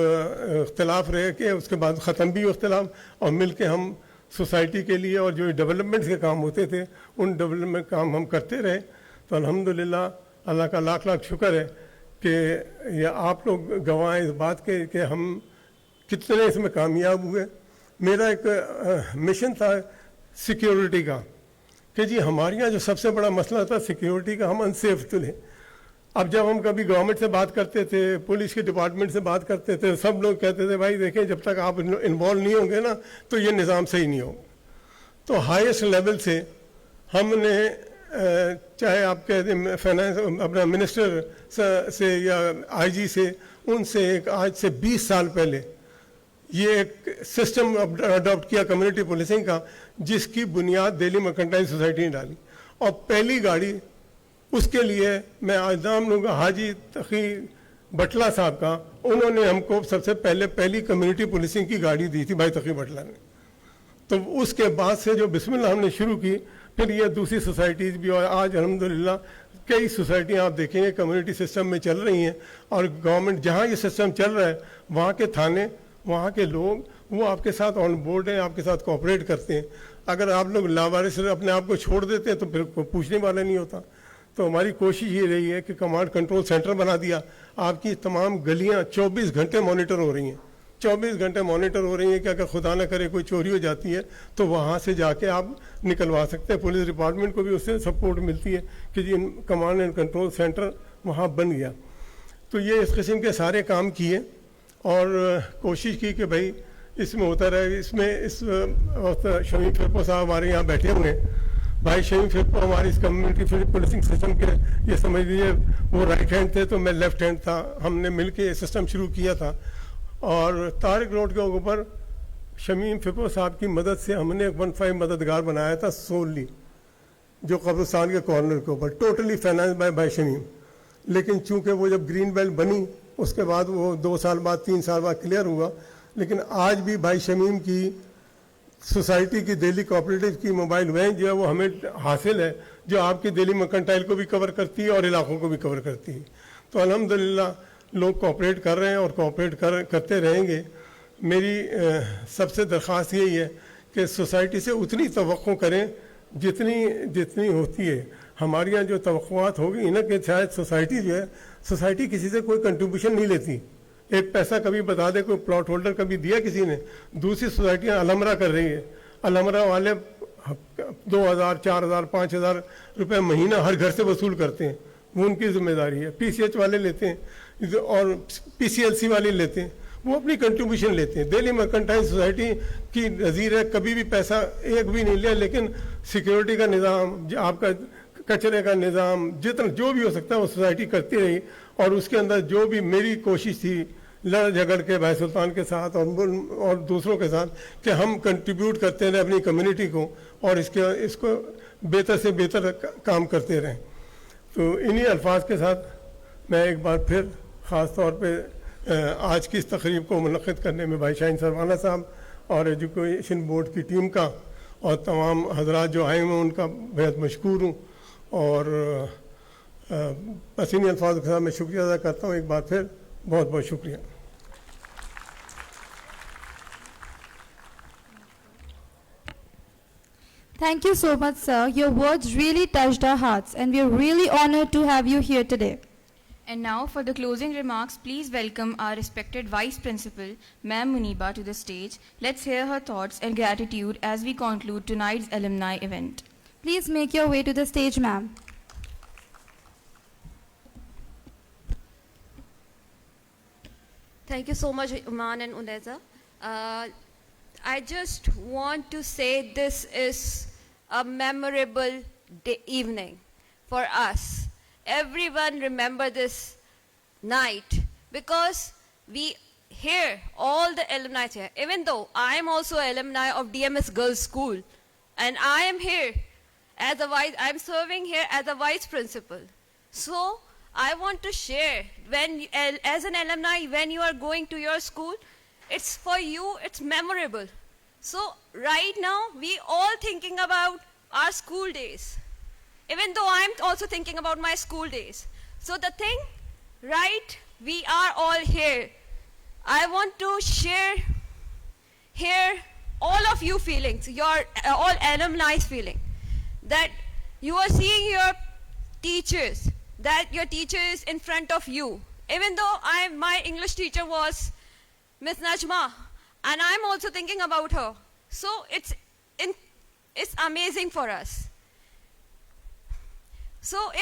اختلاف رہے کہ اس کے بعد ختم بھی اختلاف, اور مل کے ہم سوسائٹی کے لیے اور جو ڈیولپمنٹ کے کام ہوتے تھے ان ڈیولپمنٹ کام ہم کرتے رہے. تو الحمدللہ اللہ کا لاکھ لاکھ شکر ہے کہ یہ آپ لوگ گواہ ہیں اس بات کے کہ ہم کتنے اس میں کامیاب ہوئے. میرا ایک مشن تھا سیکیورٹی کا کہ جی ہمارے یہاں جو سب سے بڑا مسئلہ تھا سیکیورٹی کا, ہم انسیف تھے. اب جب ہم کبھی گورنمنٹ سے بات کرتے تھے, پولیس کے ڈپارٹمنٹ سے بات کرتے تھے, سب لوگ کہتے تھے بھائی دیکھیں جب تک آپ انوالو نہیں ہوں گے نا تو یہ نظام صحیح نہیں ہوگا. تو ہائیسٹ لیول سے ہم نے چاہے آپ کہہ دیں فائنانس اپنا منسٹر سے یا آئی جی سے, ان سے ایک آج سے 20 سال پہلے یہ ایک سسٹم اڈاپٹ کیا کمیونٹی پولیسنگ کا, جس کی بنیاد دہلی مرکنٹائل سوسائٹی نے ڈالی. اور پہلی گاڑی اس کے لیے میں آج نام لوں گا حاجی تقی بٹلہ صاحب کا. انہوں نے ہم کو سب سے پہلی کمیونٹی پولیسنگ کی گاڑی دی تھی بھائی تقی بٹلہ نے. تو اس کے بعد سے جو بسم اللہ ہم نے شروع کی, پھر یہ دوسری سوسائٹیز بھی, اور آج الحمدللہ کئی سوسائٹیاں آپ دیکھیں گے کمیونٹی سسٹم میں چل رہی ہیں. اور گورنمنٹ جہاں یہ سسٹم چل رہا ہے وہاں کے تھانے, وہاں کے لوگ وہ آپ کے ساتھ آن بورڈ ہیں, آپ کے ساتھ کوآپریٹ کرتے ہیں. اگر آپ لوگ لاوارث اپنے آپ کو چھوڑ دیتے ہیں تو پھر کوئی پوچھنے والا نہیں ہوتا. تو ہماری کوشش یہ رہی ہے کہ کمانڈ کنٹرول سینٹر بنا دیا. آپ کی تمام گلیاں 24 گھنٹے مانیٹر ہو رہی ہیں, 24 گھنٹے مانیٹر ہو رہی ہیں کہ اگر خدا نہ کرے کوئی چوری ہو جاتی ہے تو وہاں سے جا کے آپ نکلوا سکتے ہیں. پولیس ڈپارٹمنٹ کو بھی اس سے سپورٹ ملتی ہے کہ جی کمانڈ اینڈ کنٹرول سینٹر وہاں بن گیا. تو یہ اس قسم کے سارے کام کیے اور کوشش کی کہ بھائی اس میں ہوتا رہے. اس میں اس وقت شمیم فرپو صاحب ہمارے یہاں بیٹھے ہوئے ہیں. بھائی شمیم فرپو ہماری اس کمیونٹی پولیسنگ سسٹم کے یہ سمجھ لیجیے وہ رائٹ ہینڈ تھے تو میں لیفٹ ہینڈ تھا. ہم نے مل کے یہ سسٹم شروع کیا تھا. اور طارق روڈ کے اوپر شمیم فرپو صاحب کی مدد سے ہم نے ایک 1-5 مددگار بنایا تھا سوللی, جو قبرستان کے کارنر کے اوپر, ٹوٹلی فائنانس بائی بھائی شمیم. لیکن چونکہ وہ جب گرین بیلٹ بنی اس کے بعد وہ 2 سال بعد 3 سال بعد کلیئر ہوا. لیکن آج بھی بھائی شمیم کی سوسائٹی کی دہلی کوآپریٹو کی موبائل وین جو ہے وہ ہمیں حاصل ہے, جو آپ کی دہلی مرکنٹائل کو بھی کور کرتی ہے اور علاقوں کو بھی کور کرتی ہے. تو الحمدللہ لوگ کوآپریٹ کر رہے ہیں اور کوآپریٹ کرتے رہیں گے. میری سب سے درخواست یہی ہے کہ سوسائٹی سے اتنی توقع کریں جتنی ہوتی ہے. ہمارے یہاں جو توقعات ہوگی نا کہ شاید سوسائٹی جو ہے, سوسائٹی کسی سے کوئی کنٹریبیوشن نہیں لیتی. ایک پیسہ کبھی بتا دے کوئی پلاٹ ہولڈر کبھی دیا کسی نے, دوسری سوسائٹیاں الحمرہ کر رہی ہے. الحمرہ والے 2000 4000 5000 روپے مہینہ ہر گھر سے وصول کرتے ہیں, وہ ان کی ذمہ داری ہے. پی سی ایچ والے لیتے ہیں اور پی سی ایل سی والے لیتے ہیں, وہ اپنی کنٹریبیوشن لیتے ہیں. دہلی مرکنٹائل سوسائٹی کی نظیر ہے کبھی بھی پیسہ ایک بھی نہیں لیا, لیکن سیکیورٹی کا نظام, آپ کا کچرے کا نظام, جتنا جو بھی ہو سکتا ہے وہ سوسائٹی کرتی رہی. اور اس کے اندر جو بھی میری کوشش تھی لڑ جھگڑ کے بھائی سلطان کے ساتھ اور دوسروں کے ساتھ کہ ہم کنٹریبیوٹ کرتے رہیں اپنی کمیونٹی کو اور اس کو بہتر سے بہتر کام کرتے رہیں. تو انہی الفاظ کے ساتھ میں ایک بار پھر خاص طور پہ آج کی اس تقریب کو منعقد کرنے میں بھائی شاہین سروانہ صاحب اور ایجوکیشن بورڈ کی ٹیم کا اور تمام حضرات جو آئے ہیں ان کا بہت مشکور ہوں. اور بس انہی الفاظ کے ساتھ میں شکریہ ادا کرتا ہوں. ایک بار پھر بہت بہت شکریہ. Thank you so much, sir. Your words really touched our hearts, and we are really honored to have you here today. And now for the closing remarks, please welcome our respected Vice Principal, Ma'am Muniba, to the stage. Let's hear her thoughts and gratitude as we conclude tonight's alumni event. Please make your way to the stage, ma'am. Thank you so much, Uman and Uneza. I just want to say this is a memorable evening for us. Everyone remember this night because we here, all the alumni here, even though I am also alumni of DMS Girls School, and I am here as I'm serving here as a vice principal. So I want to share, as an alumni, when you are going to your school, it's for you, it's memorable. So right now, we all thinking about our school days. Even though I'm also thinking about my school days. So the thing, right, we are all here. I want to share here all of you feelings, your all alumni's feeling, that you are seeing your teachers, that your teacher is in front of you. Even though my English teacher was Miss Najma, and I'm also thinking about her. So it's amazing for us. So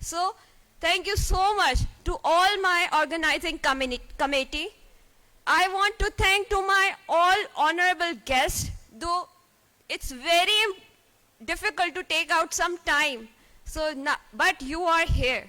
So thank you so much to all my organizing committee. I want to thank to my all honorable guests, though it's very difficult to take out some time. So, but you are here.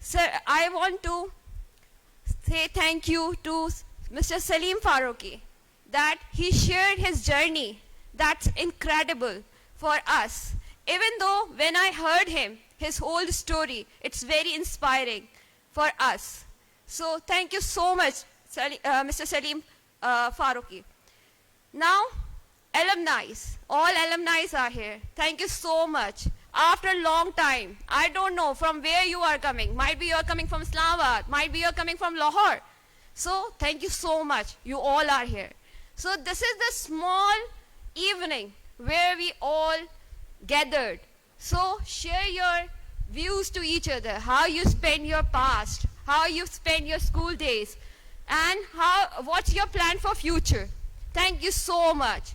Sir, I want to say thank you to Mr. Salim Faruqi that he shared his journey. That's incredible for us. Even though when I heard him, his whole story, it's very inspiring for us. So thank you so much, Mr. Salim Faruqi. Now, alumni, all alumni are here. Thank you so much. After a long time, I don't know from where you are coming. Might be you are coming from Islamabad, might be you are coming from Lahore. So thank you so much. You all are here. So this is the small evening where we all gathered. So share your views to each other, how you spend your past, how you spend your school days, and what's your plan for future. Thank you so much.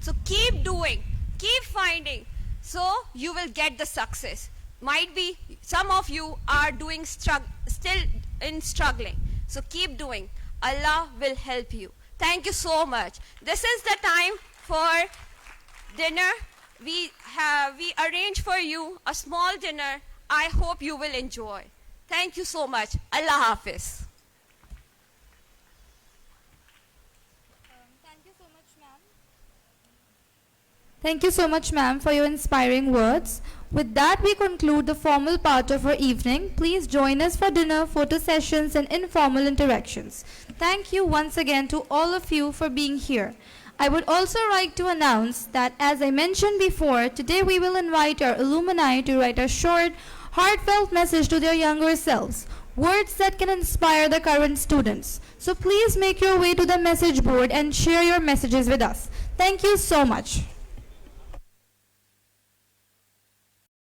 So keep doing, keep finding, so you will get the success. Might be some of you are doing still in struggling, so keep doing. Allah will help you. Thank you so much. This is the time for dinner. We arrange for you a small dinner. I hope you will enjoy. Thank you so much. Allah Hafiz. Thank you so much, ma'am, for your inspiring words. With that, we conclude the formal part of our evening. Please join us for dinner, photo sessions, and informal interactions. Thank you once again to all of you for being here. I would also like to announce that, as I mentioned before, today we will invite our alumni to write a short, heartfelt message to their younger selves, words that can inspire the current students. So please make your way to the message board and share your messages with us. Thank you so much.